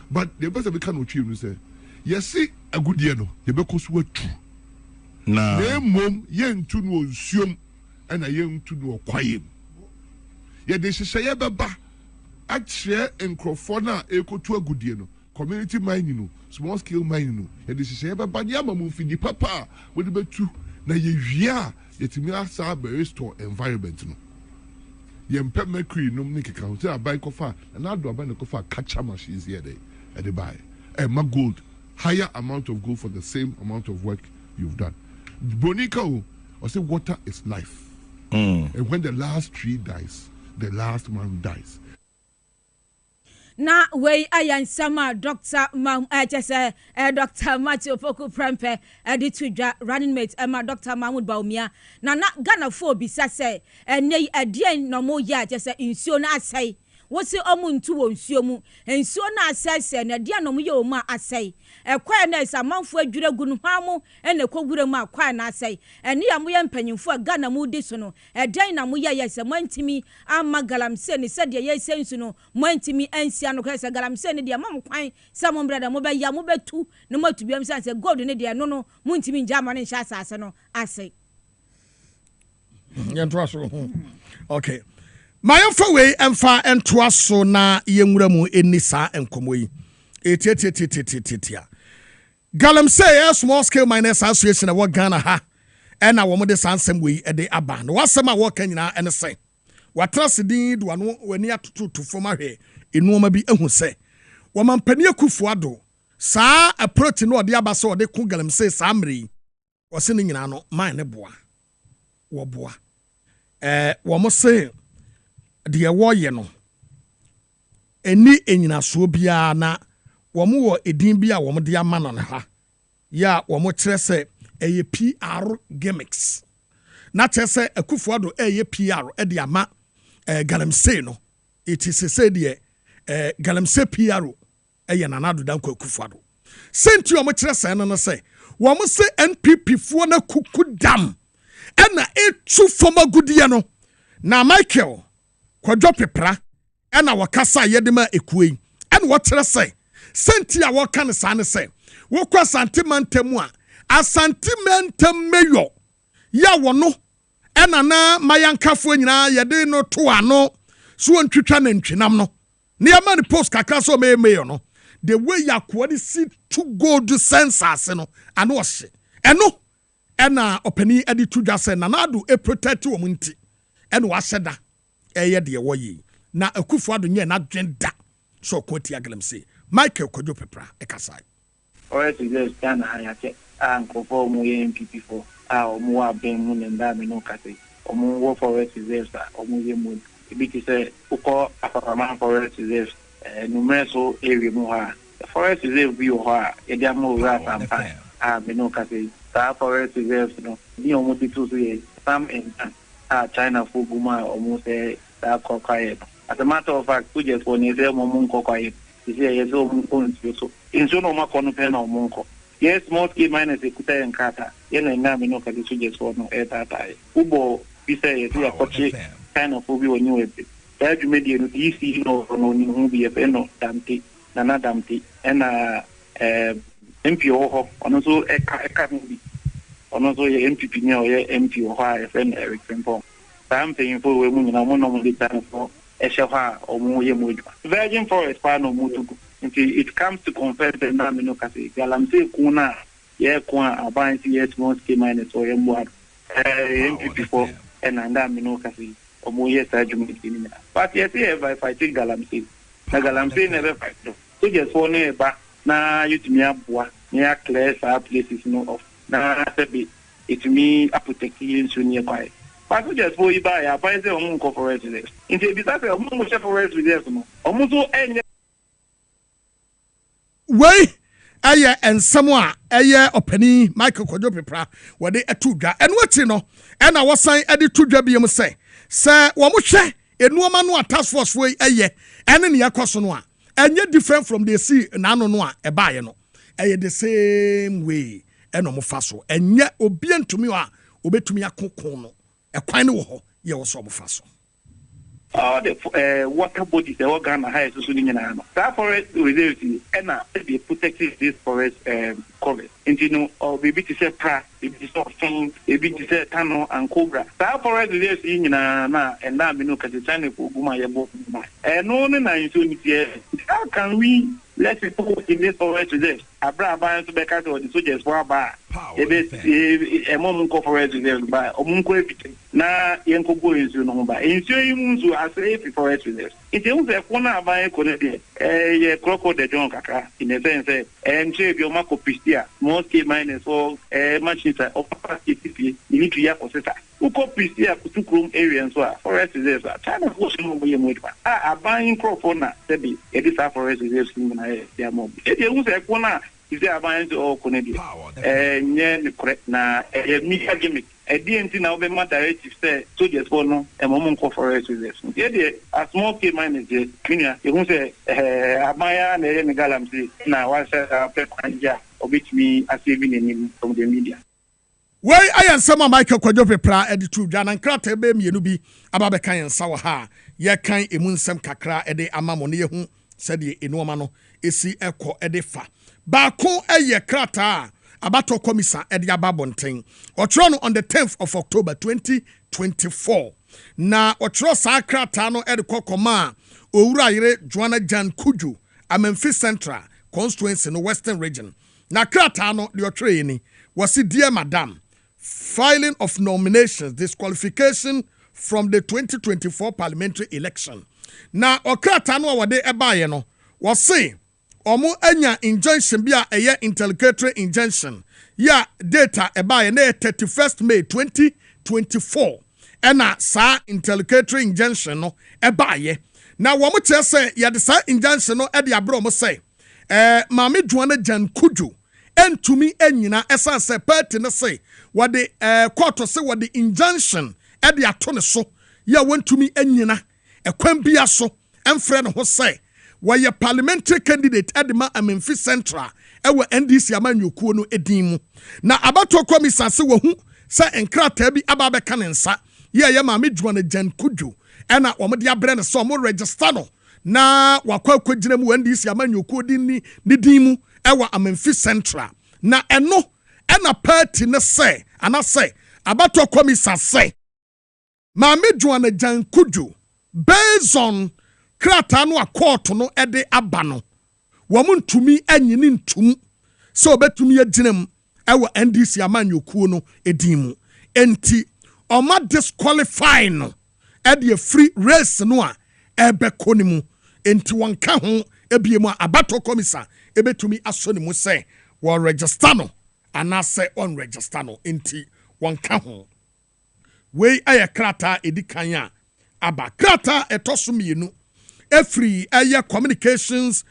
But the best we can achieve is say, yes, see a good year no, you because we're true. na mom yentu no nsuom na yentu no kwayem ye de hyehyɛ bɛba akyerɛ nkrɔfo na ekotu agudie no community mining no small scale mining no ye de hyehyɛ bɛba ne ama mo fidi papa wo de betu na ye wia yetimi asa be restore environment no ye mpɛ mercury no ne keka ho say abai kofa na ado abai ne kofa catcher machines here there at the buy ma gold higher amount of gold for the same amount of work you've done Bonica or say water is life and when the last tree dies the last man dies. Na we ayansama Dr. Dr. Matthew Poku Prempe editudwa running mate Dr. Mahmoud Baumia na Ghana for bisa say enye adien no mo ya jese insuo na asai wosi omuntu wo nsuo mu nsuo na asese na dia no mo ye o ma asai ekwa na isamanfo adwure gu no hamu ene kogure mu akwa na asai ene ya mo ye mpanyimfo Ghana mu di so no eden na mo ye yese mantimi amma galamse ne sede ye sensu no mantimi ansia no kwese galamse ne dia mam kwan samo brada mo be ya mo betu ne mo tubiam sanse god ne dia no muntimi njama ne hya asase no asai yentwa so okay Mayamfa we emfa entoa so na yenwura mu enisa enkomo yi etietietietitia Galamsey small scale miners association wa Ghana ha ena wo de sansem we e de aba no wasem a wo kan nyina ene se watrasedin do ano wani atoto foma hwe enuoma bi ehu se wo mampani akufo ado saa approach no de aba se de ku Galamsey saa mri wo se ne nyina no man ne boa wo boa wo mo se de wo ye no eni enyinaso bia na wo mo wo edin bia wo mo de ama no ha ya wo mo kire se eye PR gimmicks na kire se akufuado eye PR e de ama Galamsey no it is say de Galamsey PR eye nanado dan ko akufuado senti wo mo kire se no se wo mo se NPP fo na kuku dam ena etu foma gudie no na Michael kwadwo pepra ena wakasa yedema ekuei ena wotere se senti a woka ne sa ne se wokwa santimantemu a asantimentem meyo ya wono ena na mayankafo nyina yede no to ano so ntwitwa na ntwinam no ne ya man post kakra so meyo no the way yakwa ni see to gold sensors no ano ohye eno ena opani edi tudwa se na nado e protect wo munti ena wa hyeda eye de wo yi na akufo ado nye na dwenda so kwoti Galamsey Michael Kwadwo Pepra ekasai alright yes Ghana ayake ankofo mu ye MPP for omu aben mu nda me no kase omu wo forest reserves omu ye mu ebiti se uko apartment forest reserves numeso area mu ha forest reserve bi ho ha e dia mo ra sampa me no kase ta forest reserves no ni omu ditu so ye sam in China for guma omu se ta kokaye. As a matter of fact, we just want to say Momunko quiet. You say, yes, so in so no more conpen or Monko. Yes, most key miners, Kuta and Kata, Yen and Namino, Kadisu just for no air tatai. Ubo, we say, if you are coaching kind of Ubi or new epic. That you made the DC no movie of Eno, Damti, Nana Damti, and MPO, and also a movie. And also your MPP now, your MPO, friend Eric Fempong. I'm paying for women, I won't normally time for. Virgin Forest Pano Mutuku. It comes to confess the Namino Kasi. Galamsey Kuna, Ye Kwa, Abans, yes, most key miners or M1, MPP for and Andamino Kasi, or Moye Sajum. But yes, if I take Galamsey, the Galamsey never fight. So just for neighbor, na you to me up, near class, our places no off. Na it me apothecary so nearby. But we just go buy a buy the own corporation. In the business of Momo separate with them. Almost any way and someone openi Michael Kwadwo Pepra where they atudwa and what you know and I was saying edit tudwa bi am say sir wo mo hwe enuoma no task force way and in yakoso no and yet different from the sea na no no e baaye no the same way and mo fa so and yet obi antumi a obetumi akokon no e kwan ne wo ho ye wo so mo fa so all the water bodies, the organ high so soon. That forest reserves and be protected this forest covers. And you know, or maybe to say pra, maybe to say thing, maybe to say tano and cobra. That forest reserves in na and now we know because the China for Buma both. And no, how can we let people in this forest reserve? Abra ban to back out of the soldiers for bar. A moment forest reserve by Omunko na Yanko is no by. In showing you as a forest reserve. It is a corner by a connected a crocodile de John Kaka in a sense, and shape your Marco Pistia, most minus or machines of capacity, you need to have processor. Who copies here to room area and so forest reserves are China pushing over your mood. Buying crofona, Debbie, it is our forest reserves in their mom. It is a corner. Is there a buying to all Canadian? And correct now, a media gimmick. A DNT now be my directive say soldiers for no a moment forest reserves. A small key miners, Kenya, you won't say a Maya and a galamsey. Now I said, or which me as saving him from the media. Why I am some Michael Kwajope pra editu Jan and Crate be me nubi ababekan and sawa ha ye kan emunsem kakra ede amamone hu said ye enomano esi eko edefa baako eye krata abato komisa ede ababonten otro on the 10th of October 2024 na otro sa krata no ede kokoma owura yire Joanna Jan Kuju Amemfi Central constituency no Western region na krata no de otro ni wasi dear madam filing of nominations, disqualification from the 2024 parliamentary election. Na okrata no wade ebaye no, was say, omo enya injunction bia eye interlocutory injunction, ya data ebaye ne 31st May 2024. Ena sa interlocutory injunction no ebaye. Na womo che say, ya de sa injunction no edi abro mo say, Mame Joanna Jan Kuju, and to me enyina esa se party no say what the court say what the injunction e de ato so ya want to me enyina e kwan bia so emfre ho say why a parliamentary candidate Edema Amemfi Central e we NDC amanyokuo no edin na abato commission se wo hu se enkrata bi ababe kanensa ye Mame Joanna Jan Kuju e na wo de abre ne so mo register no na wakwa kwagina mu NDC amanyokuo din ni din mu ewa Amemfi Central na eno ena party ne say ana say abato komisa say Mame Joanna Jan Kuju based on krata no court no ede aba no wo ntumi anyini ntum so obetumi aginem ewa NDC amanyokuo no edimu enti oma disqualify no ede free race no a ebekonimu enti wonka ho ebiemu abato komisa ebetumi asoni mu say wo register no ana say on register no enti wonka ho we aye krata edikan a aba krata etoso mienu efri aye communications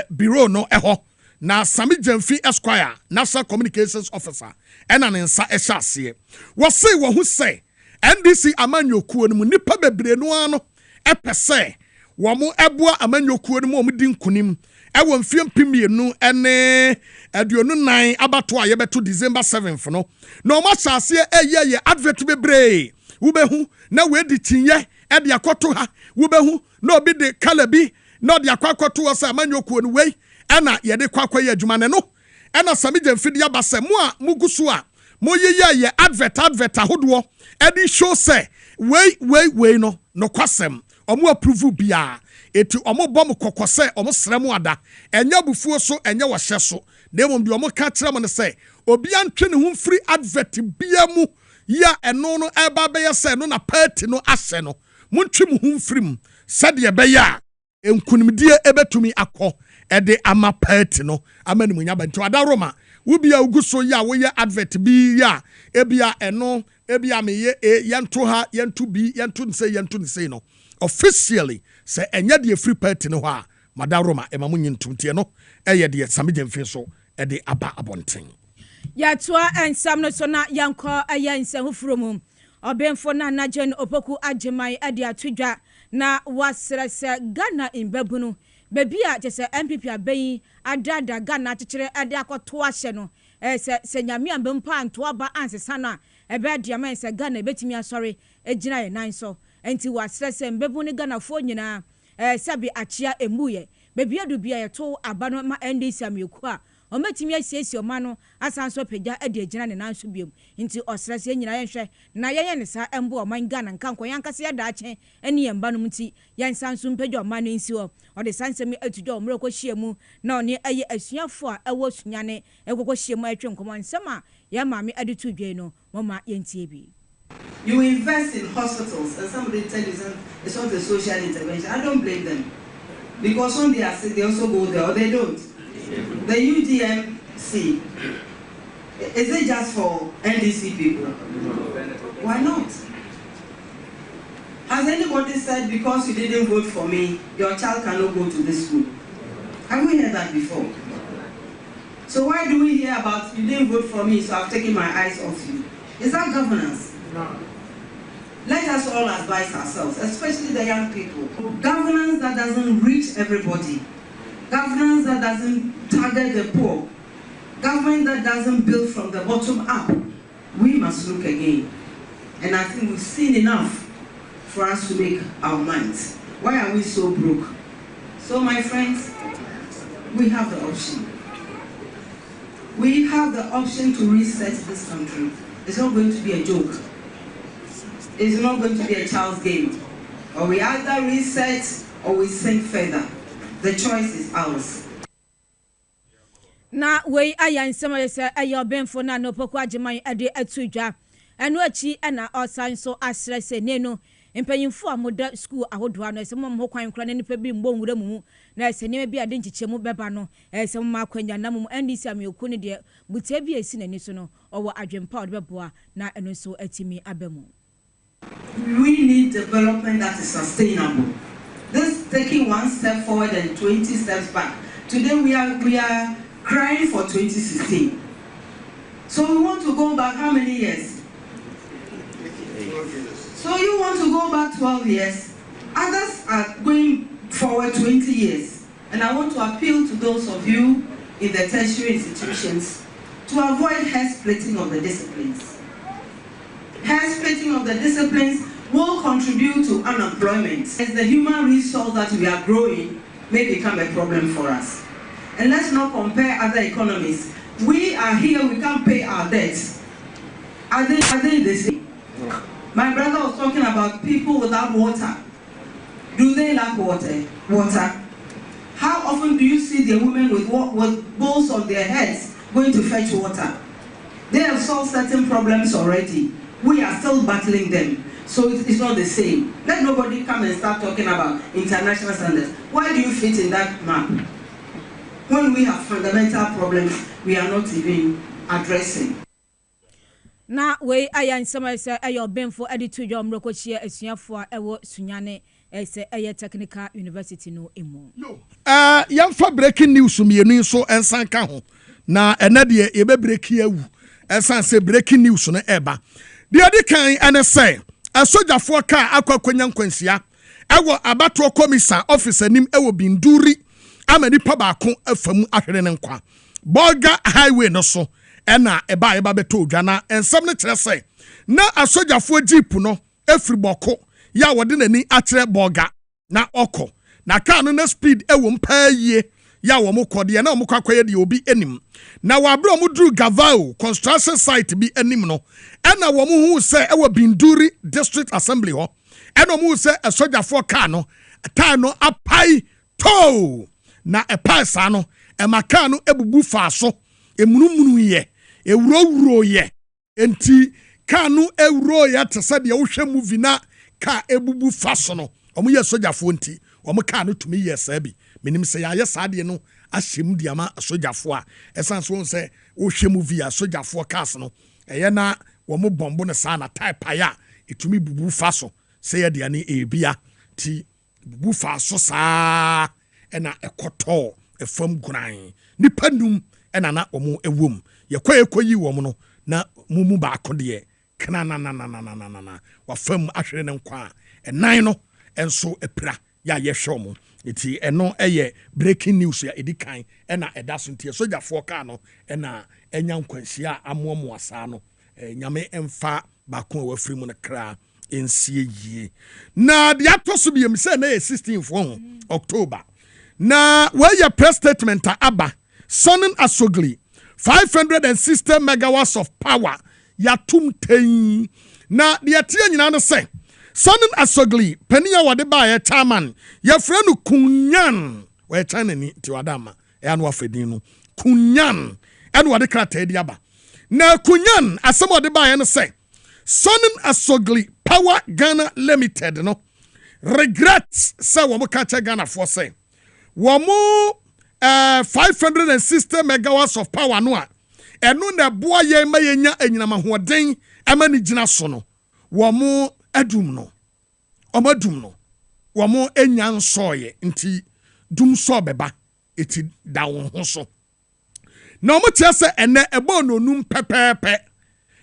bureau no eho na Sami Jamfi Esquire National Communications Officer ena ne nsa ehase wo say wo hu say NDC amanyokuo no mu nipa bebre no ano epese wo mo eboa amanyokuo no mu di nkunim ewo mfie mpimienu ene aduonu nan abato a yebeto December 7th no no ma chase ye advert bebre wo behu na we di tinye e de akoto ha wo behu na obi de kalabi na de akwakoto wo sa amanyokuo no wei ena ye de kwakwaye adwuma ne no ena Sami Jamfi de abase mo a muguso a mo ye advert hodo e di show say wei no kwasem omo approve bia eti omo bom kokose omo sremu ada enya bufuo so enya wo hye so demom bi omo ka kire mo ne say obi antwe ne ho free advert bia mu ya eno no eba be ye say no na party no ase no montwe mu ho free sade be ya enkunimdie ebetumi akọ ede ama party no amani munya ba nti ada roma wo bia uguso ya wo ye advert bi ya ebia eno ebia me ye yanto ha yanto bi yanto nse no officially say enya de free party no ha madaroma emamu nyintumtie no eye de Sami Jamfi so e de aba abonten ya toa ensam no so na yanko eye nsen furomu obenfo na najen opoku agemai ade atudwa na wasrese Ghana imbabunu bebi a jese MPP abayi adada Ghana chichere ade akoto ahye no se nyame ambempa anto aba ansesa na ebe diaman se Ghana betimi asori ejina ye nan so enti wasrese mbebu ne Ghana fo nyina sabi achia emuye bebi adu bia yeto abano ma NDC amyeku a ometimi asiesie omano asanso pagya ade agina ne nanso biom nti osrese nyina yenhwe na yeye ne sa embo oman Ghana nkanko yankase yada ache ene yemba no mti yansanso mpagya omano nsi o ode sansemi atudwa omreko hyiemu na one aye asuafo a ewo sunyane ekoko hyiemu atwe nkomo nsema ya maame ade tudwe no mama yentie bi. You invest in hospitals and somebody tell you it's not a social intervention. I don't blame them. Because when they are sick, they also go there, or they don't. The UDMC, is it just for NDC people? Why not? Has anybody said because you didn't vote for me, your child cannot go to this school? Have we heard that before? So why do we hear about you didn't vote for me, so I've taken my eyes off you? Is that governance? No. Let us all advise ourselves, especially the young people. Governance that doesn't reach everybody. Governance that doesn't target the poor. Government that doesn't build from the bottom up. We must look again. And I think we've seen enough for us to make our minds. Why are we so broke? So my friends, we have the option. We have the option to reset this country. It's not going to be a joke. It's not going to be a child's game. Or we either reset or we sink further. The choice is ours. Na we ayan sama yesa ayo benfo na no poko ajeman ade atudwa. Eno achi na osan so asrese nenu. Mpanyimfo amoda school ahodoa no ese mom ho kwan kra na nipa bi mbo nwura mu na ese ne bi ade nchichemu beba no ese mom akwanya na mom NDC amyeku ne de buta bi esi na ni so no owo adwempa odbeboa na eno so atimi abemu. We need development that is sustainable. This taking one step forward and 20 steps back. Today we are crying for 2016. So we want to go back how many years? So you want to go back 12 years. Others are going forward 20 years. And I want to appeal to those of you in the tertiary institutions to avoid hair splitting of the disciplines. Hair splitting of the disciplines will contribute to unemployment, as the human resource that we are growing may become a problem for us. And let's not compare other economies. We are here, we can't pay our debts. Are they the same? My brother was talking about people without water. Do they lack water? How often do you see the women with bowls on their heads going to fetch water? They have solved certain problems already. We are still battling them. So it's not the same. Let nobody come and start talking about international standards. Why do you fit in that map? When we have fundamental problems, we are not even addressing. Na we ayan sama se ayo benfo editu jo mroko chie asuafo ewo sunyane ese aye technical university no emu. Yamfa breaking news mienu so ensan ka ho. Na enade ye be break awu. Ensan se breaking news no eba. The other kind and say a soldier for car aquaquanian quincia. Ewo abatro commissioner officer nim ewo binduri amani pabako afamu ahwenenkwa. Bolga highway no so ena eba beto dwana ensam ne kire say na a soldier for jeep no efri boko ya wode nani akire bolga na oko na car no na speed ewo mpa yie ya wo mokode na mokwakoye de obi enim na wabro mudru Gavao construction site bi enim no ena wo mu hu se ewo Binduri district assembly ho ena mu se a soldier for car no tar no apai to na epasa no e maka no ebubu fa so emunumunu ye ewuro ye enti car no ewuro ye tese de wo hwe movie na car ebubu fa so no omo ye soldier for nti omo car no tumi ye sabi menim se ya saade no ahyem diama sojafo a esan so se wo hwe movie a sojafo cars no eye na wo mo bombo ne sa na type ya etumi bubu fa so se ye de ani ebia ti bubu fa so saa ena ekoto efam guran nipa num ena na omo ewom ye kwayekoyi wo mo no na mumu ba akode kana na wa fam ahwere ne nkwa enan no enso epira ya ye hwomo iti eno eye breaking news ya edikan ena edaso ntie soldier for car no ena enya nkwansia amomo asa no nyame emfa ba ko wa firi mu ne kra ensie yie na de ato so bi em say na 16th October na where your press statement aba Sonin Asogli 560 megawatts of power yatum ten na de atie nyina no say Sonin Asogli penia wode ba ye chairman ye frenu kunyan we chana ni ti wadama e anu afedin no kunyan enu wode krata di aba na kunyan asem wode ba ye no say Sonin Asogli Power Ghana Limited no regrets say wo ka che Ghana for say wo 560 megawatts of power no a eno na boa ye ma yenya anyinama hoden ama ni gina so no wo adum no omadum no wo enya nsoye nti dum so beba eti da won ho so na omo tie se ene ebo no num pepepe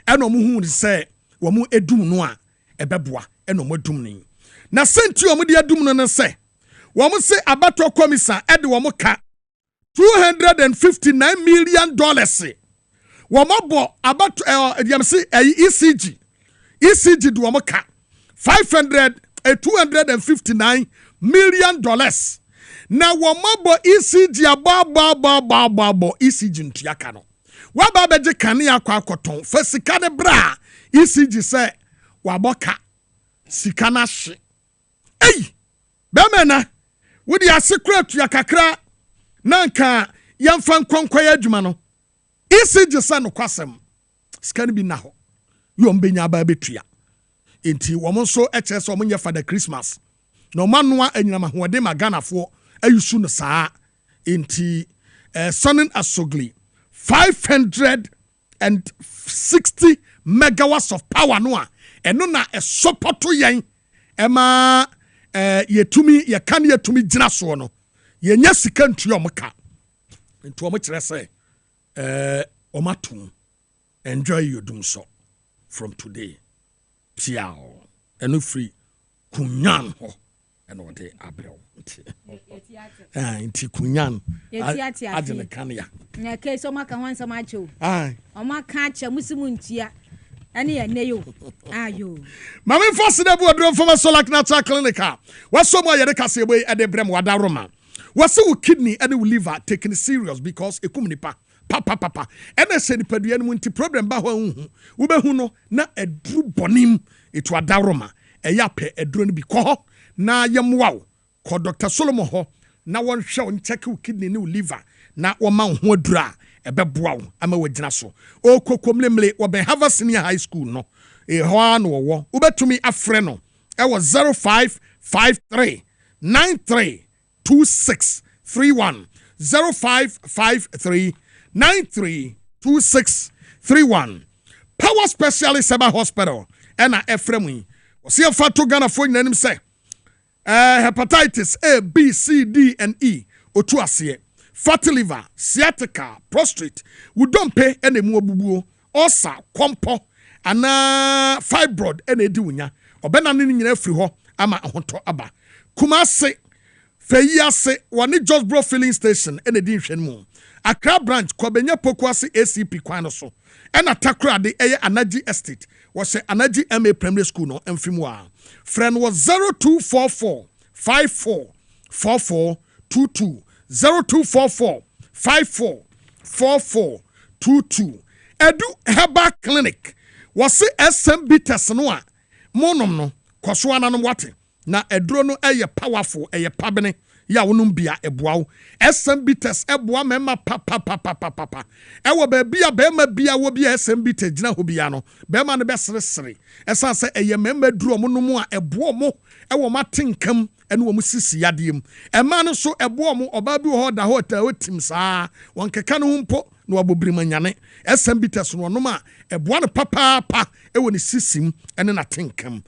eno mo hu se wo edum no a ebeboa eno mo dum ni na senti omo de adum no se wo se abato komisa ede wo ka $259 million wo bo abato ECG do wo ka $259 million na wo bo ECG abo ECG ntua ka no wa ba beje kane akwa akoton fa sika ne bra ECG se wa boka sika na hye be mena wo di asekura tua kakra nanka yamfa nkonkoya adwuma no ECG se no kwasem sika ne bi na ho yo mbenya ba betua enti wo mo so eche so mo nya for the Christmas no manoa anyinama hoode maganafo ayusu no saa enti Sonin Asogli 560 megawatts of power no a eno na esopoto yen ema yetumi yekan yetumi gina so no yenya sika ntua omka enti omo kire say omatum enjoy your doom so from today piao eno free kunyan ho eno de abrel nti kunyan adele kania na ke so maka wansa macho omaka cha musimu ntia ane ya neyo ayo mama force de bodro from Solak Natural Clinic waso mo yede Kasiebo e de brem wada roma wase wo kidney and wo liver taking serious because ekum nipa papa ene se nipa dua no nti problem ba ho hu wo be hu no na edru bonim etu ada roma eya pe edru no bi ko na yemwa ko Dr. Solomon ho na won hwe on check wo kidney ne wo liver na wo ma ho adura ebeboa wo ama wagina so o kokomlemle wo be Harvard Senior High School no e ho an wo wo betumi afre no e wo 0553 93 2631 0553 932631 Power Specialist Eba Hospital ena Efremu osia fato Ghana fo nyanim se hepatitis A B C D and E otu ase fatty liver sciatica prostate wudompe ena mu obubuo osa kompo ana fibroid ena edi wunya obena ne nyina afiri ho ama ahoto aba Kumase Feyase wani Just Bro filling station ena di hwen mu Accra branch Kwabenya Pokwase ACP kwan no so ena Takra de eye Anaji Estate was Anaji MA Primary School no emfimu a friend was 0244 544422 0244 544422 Edu Herbal Clinic was SMB test no a monom no koso ananom wate na eduro no eye powerful eye pabene ya wonum bia eboawo SMB test eboa mema papa ewo ba bia bema bia wo bia SMB test gina ho bia no bema no besresere esa se eye mema duro mo no mu a eboa mo ewo matenkam ene wo mu sisi yadem ema no so eboa mo oba bi ho da ho ta otim saa won keka no humpo no abobirima nyane SMB test no no ma eboa no papa ewo ni sisim ene na tenkam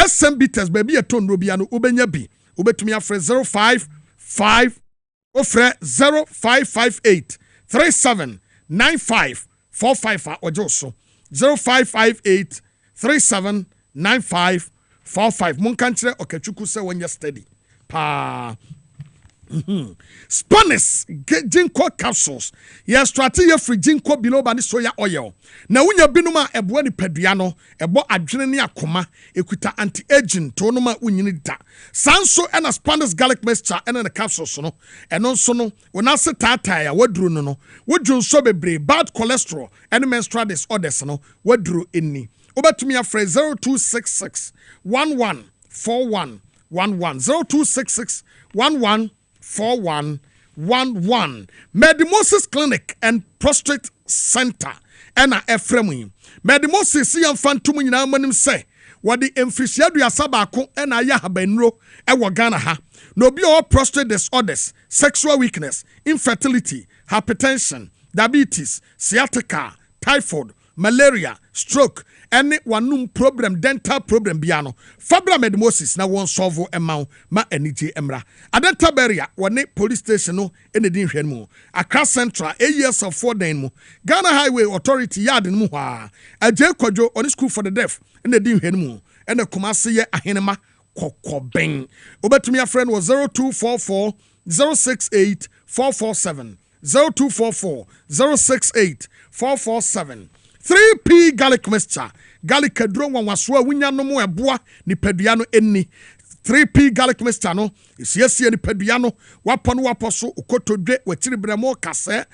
SMB test baby eton bia no ubenya bi ubetumi afre 05 ofre 0558 379545 ojoso 0558 379545 munkantre okachukwu se wonye steady pa Spanish ginkgo capsules. Yes, strategy free ginkgo biloba ni soya oil. Na unya binuma ebo ni peduano, ebo adwene ni akoma, ekuta anti-aging to no ma unyini da. Sanso ena Spanish garlic mixture ena the capsules no. Eno so no, wona se tata ya wadru no no. Wadru so bebre bad cholesterol and menstrual disorders no. Wadru inni. Obatumi afre 0266 114111 0266 114111 Medimosis Clinic and Prostate Center ena Efremu Medimosis yam fantum nyina manim se wodi emfisia duasa baako ena ya habanro ewo Ghana ha no obi o prostate disorders, sexual weakness, infertility, hypertension, diabetes, sciatica, typhoid, malaria, stroke, any one problem, dental problem biano. Fabra Medimosis na one solve amount ma enije emra. Adenta Beria, one police station no in the din mu. Accra Central, 8 years of 4 days mu. Ghana Highway Authority yard in muha. A jail kwajo on the school for the deaf in the din mu. And the Kumasi ye ahinema kokobeng. Obetumia friend was 0244 068 447 0244 068 447 3P garlic mixture. Garlic kadro wanwaswa winya no mo eboa ni peduano enni. 3P garlic mixture no isiesie ni peduano wapono waposo ukotodwe wachiri bremo kase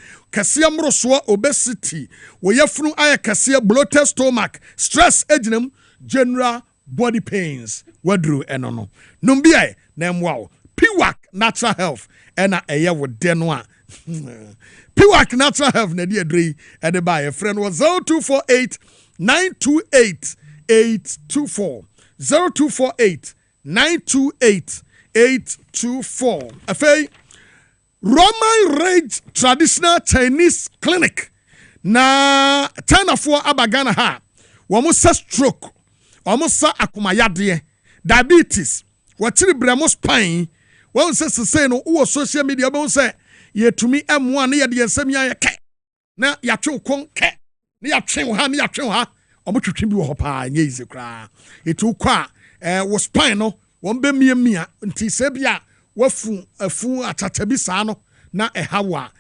amroso obesity woyefunu aye kase bloated stomach stress aginem general body pains wadru enono numbia na emwa Piwak natural health ena eye wo de no a Piwak natural health na di adri e de ba your friend was 0248 928 824 0248 928 824 afei Roman Rage Traditional Chinese Clinic na China-fo abagana ha womo sa stroke womo sa akumayade diabetes watiri bremo spine won se no wo social media bo se yetumi M1 na yede yesam ya ke na yatwe kon ke na yatwe ha omotwetwe bi wo hopa nya ize kra etu kwa wo spine no won be mia nti se bia wafu afu atatabi saa no na ehawa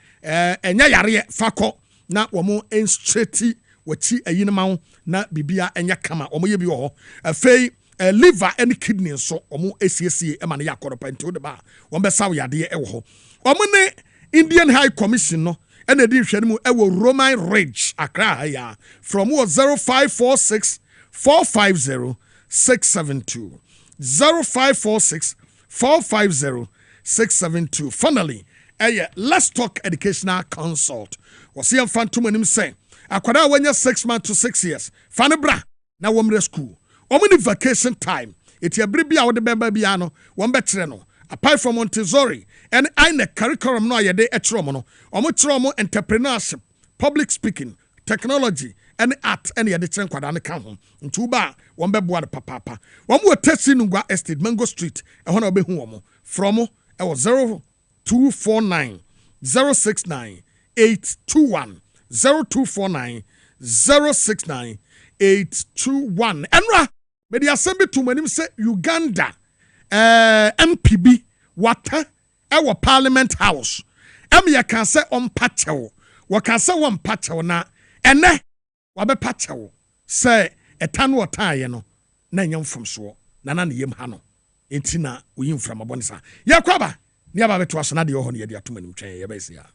enya yare fako na womo enstrati wachi ayinema na bibia enya kama womo ye bi wo ho afei liver and kidney so omo esiesie e ma na yakoropa nti de ba won be saw yade e wo ho omo ne Indian High Commission no and the hwani mu e wo Roman Ridge Accra ya from 0546 450 672 0546 450 672 finally let's talk educational consult wasi am fantum anim say akwada wanya 6 months to 6 years fanebra na womre school omni vacation time eti abri a wode beba bia no won betre no apart from Montessori and the curriculum no yede etrom no omo trom entrepreneurship, public speaking, technology and art and yede tren kwada ne ka ho ntuba won beboa de papa won wo Tesinugwa Estate Mango Street e ho na obehu won from e was 0249 069 821 0249 069 821 enra Medi asembe to manim say Uganda MPB wata ewo Parliament House ya kan say on pachew waka say on pachew na ene wabe pachew say etanu otaye no na nyam from so na na yem ha no enti na oyim from abonisa yakwaba ni aba beto aso na de ho ne ye de atomanim twen ye ba sia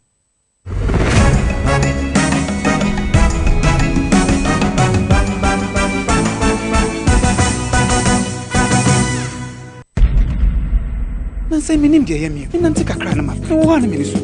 na say minim de yemi nanti kakra na ma wo ha na mini so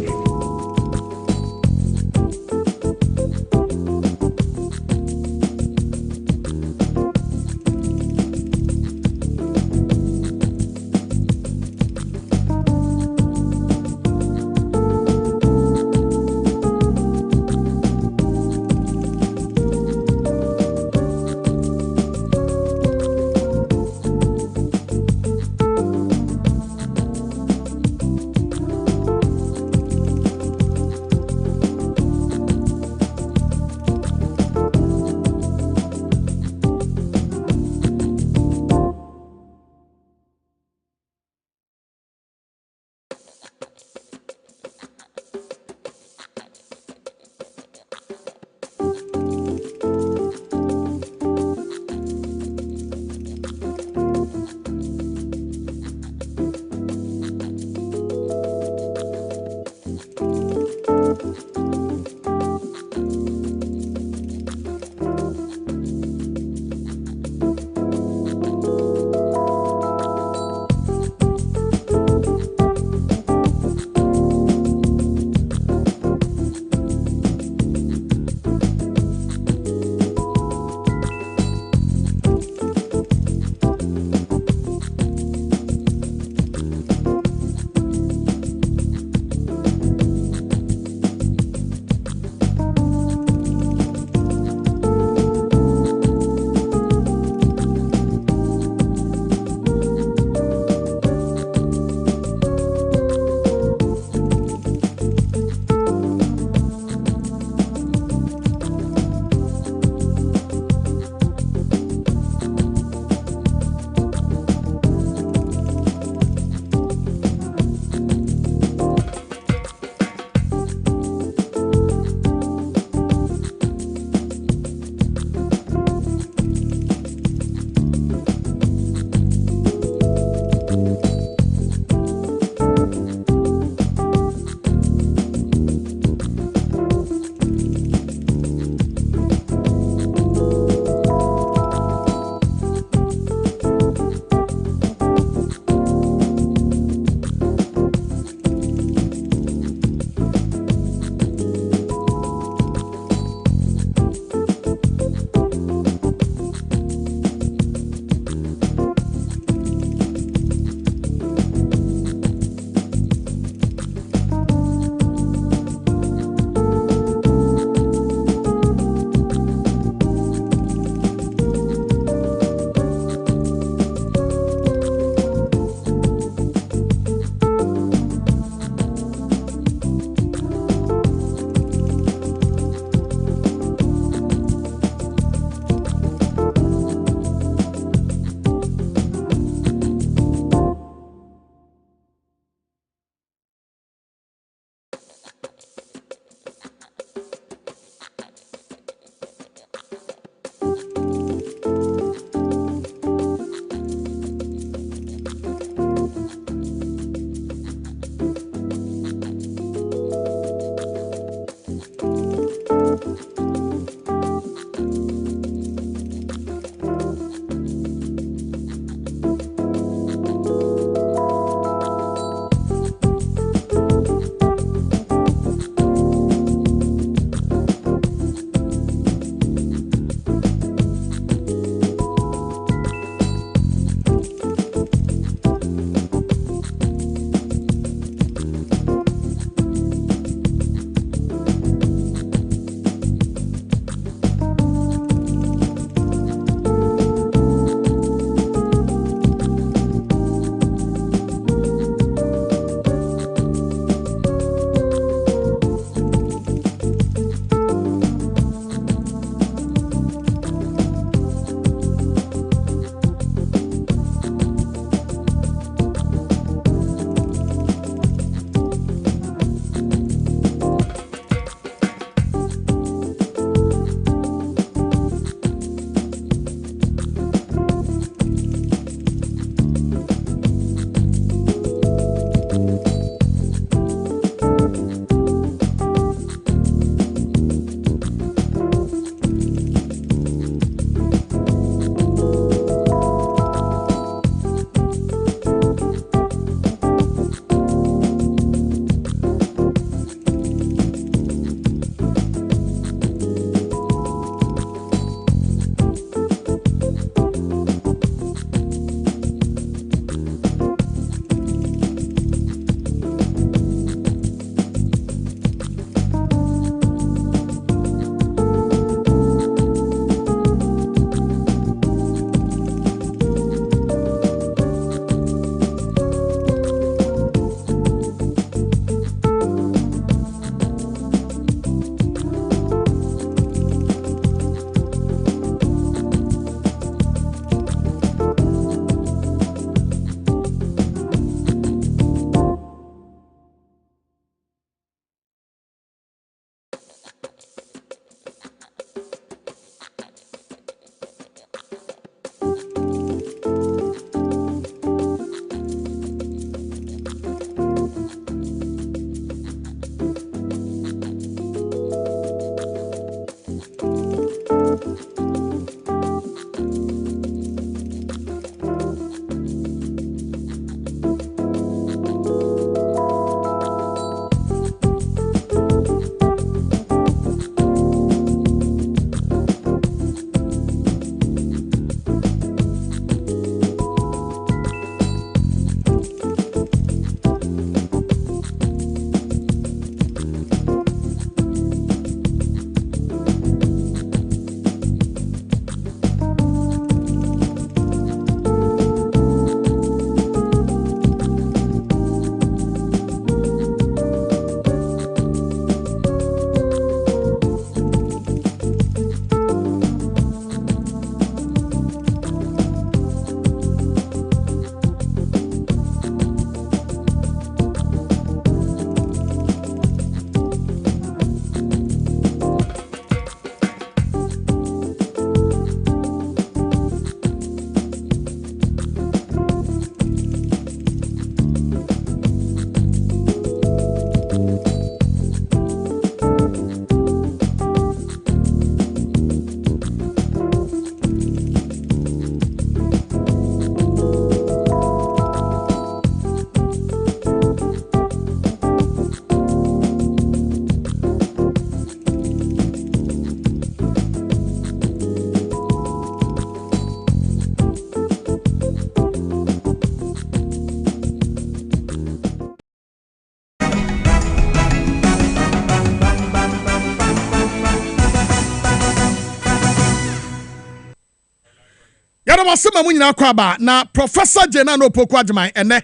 wasema mu nyina kwa ba na Professor Jena no poku adman ene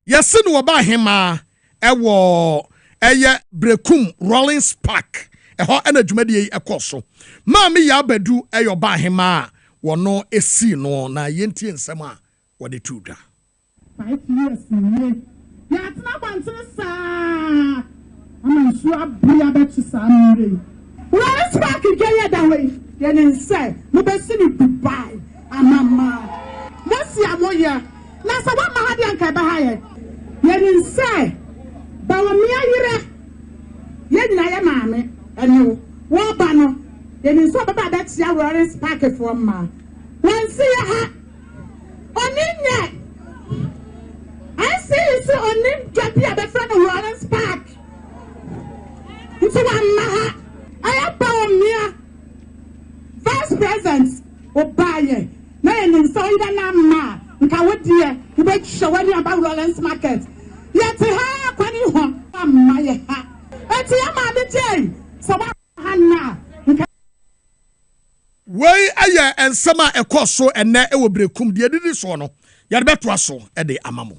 yesi no ba hema ewo eye Brekum Rollins Park eho ena dwumade ekoso maami ya badu eyo ba hema wono esi no na yenti ensem a wode tuda 5 years ni ya tena kwantene sa ama nsu abria betu sa mure Rollins Park geye da we ye nse no be si ni Dubai amama mosi amoya na sa wa mahadi anka ba haye ye nse ba wa mi ayire ye nyina ye maame eno Wabano, then in some about that Lawrence packet from ma. One see her on in I see you so on him, Jappy, the friend of Lawrence Park. It's one maha. I have bound me. Vice President, Obaye, then in Soida Ma, Kawadia, you bet show about Lawrence Market. Yet, ha, when you want, my ha. It's your mother, Jane. So, Hannah. Way aya and summer a course so and na e will break cum the edit sono. Yarbetua so at the amamo.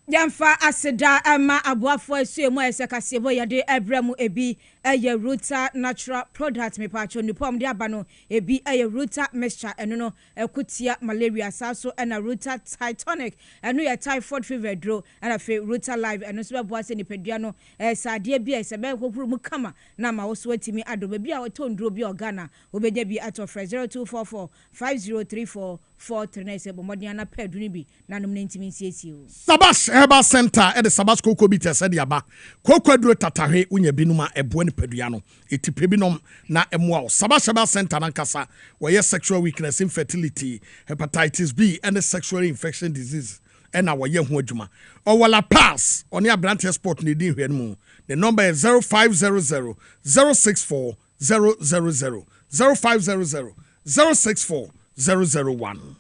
Yamfa aseda ama aboafo asuemu ese Kasiebo yade ebremu ebi eye Ruta natural product me pacho nipom de aba no ebi eye Ruta mixture eno no ekutia malaria saso ena Ruta tonic eno ye typhoid fever dro ena fe Ruta live eno so bebo ase nipadua no sade bia ese be kokuru mu kama na ma wo so atimi ado be bia otondro bi organa obeja bi at of 0244 5034 439 bomodiana peduni bi nanom ntimi nsiesie Sabas Herbal Center at the Sabas Coco Bit said yaba. Coco dro tatahe unya binuma ebuen peduano. Iti pebinom na emwao. Sabas Herbal Center nankasa where sexual weakness, infertility, hepatitis B, and sexual infection disease. And our young Hojuma. Or wala pass on your brand sport needing here. The number is 0500 064 000 0500 064 001.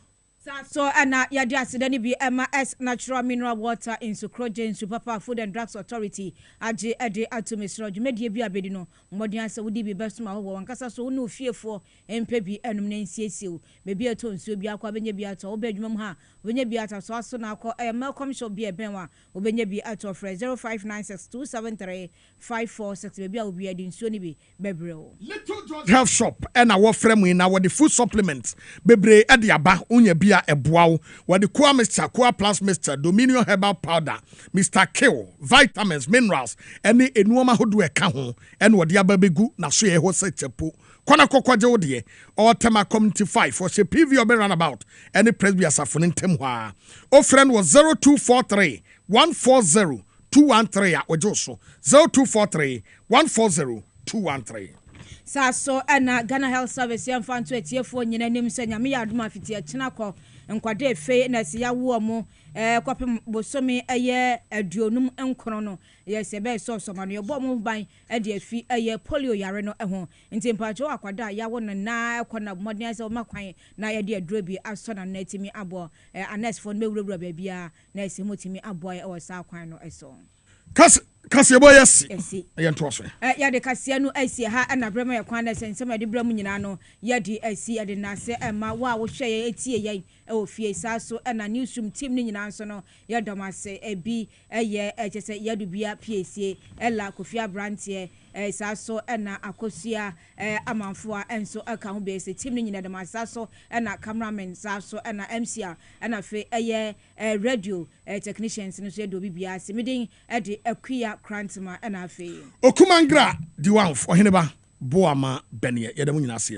So ana yadi asidani bi MAS natural mineral water in Sukroje Super Food and Drugs Authority aje ade atumisro dwumedie bi abedi no mmodin asa wodi bi besuma ho wankasa so no fiefo empe bi enum na nsiesie bebi ato nsuo bi akwa benya bi ato obedwuma mu ha benya bi ato so aso na akọ Malcolm shop bi ebenwa obenya bi ato 0596273546 bebi a obi adi nsuo ni bi bebreo Little George Health Shop and our frame in our food supplements bebre ade aba unya bi Ebwao, what the Qua Mixture, Qua Plus Mixture, Dominion Herbal Powder, Mr. Kill, vitamins, minerals, any enuoma who do a cajon, and what the ababegu, Nasue Hose Chepu, Kona Kokwa Jodie, or Tema Community 5 for she PV or runabout, any presby as a phone in Temwa. Our friend was 0243 140 213 or Joso 0243 140 213. So and Ghana Health Service yan fan to etiefo nyina nim se nyame yadoma fiti akina ko nkwade fe na se ya wo mo kwapem bosomi eye aduonum enkono no yes ebe so manu yebo mo ban e de afi eye polio yare no ho nti mpacho akwada ya wo na ekona modern ase makwan na ye de aduro bi aso na natimi abo anes phone mewurawura ba bia na ese motimi abo e wo sa kwan no eso Kasiebo yes. Yentoso. Ya de kasia no asi ha na brema ye kwan na sensem de bremu nyina no ya de asi ya de nase ma wa wo hwe ye etie ye e ofie sa so na newsroom team ni nyina so no ya domase ebi eye echese ya du bia piesie ela kofia brantie sa so na akosia amanfo a enso aka ho be se team ni nyina domase so na cameraman sa so na MCR na fe eye radio technicians no so do bibia se midin e de akuya Krantma and Afi. Okumangra, Diwanf, or Hineba, Boama, Benia, Yadamun, Nasi,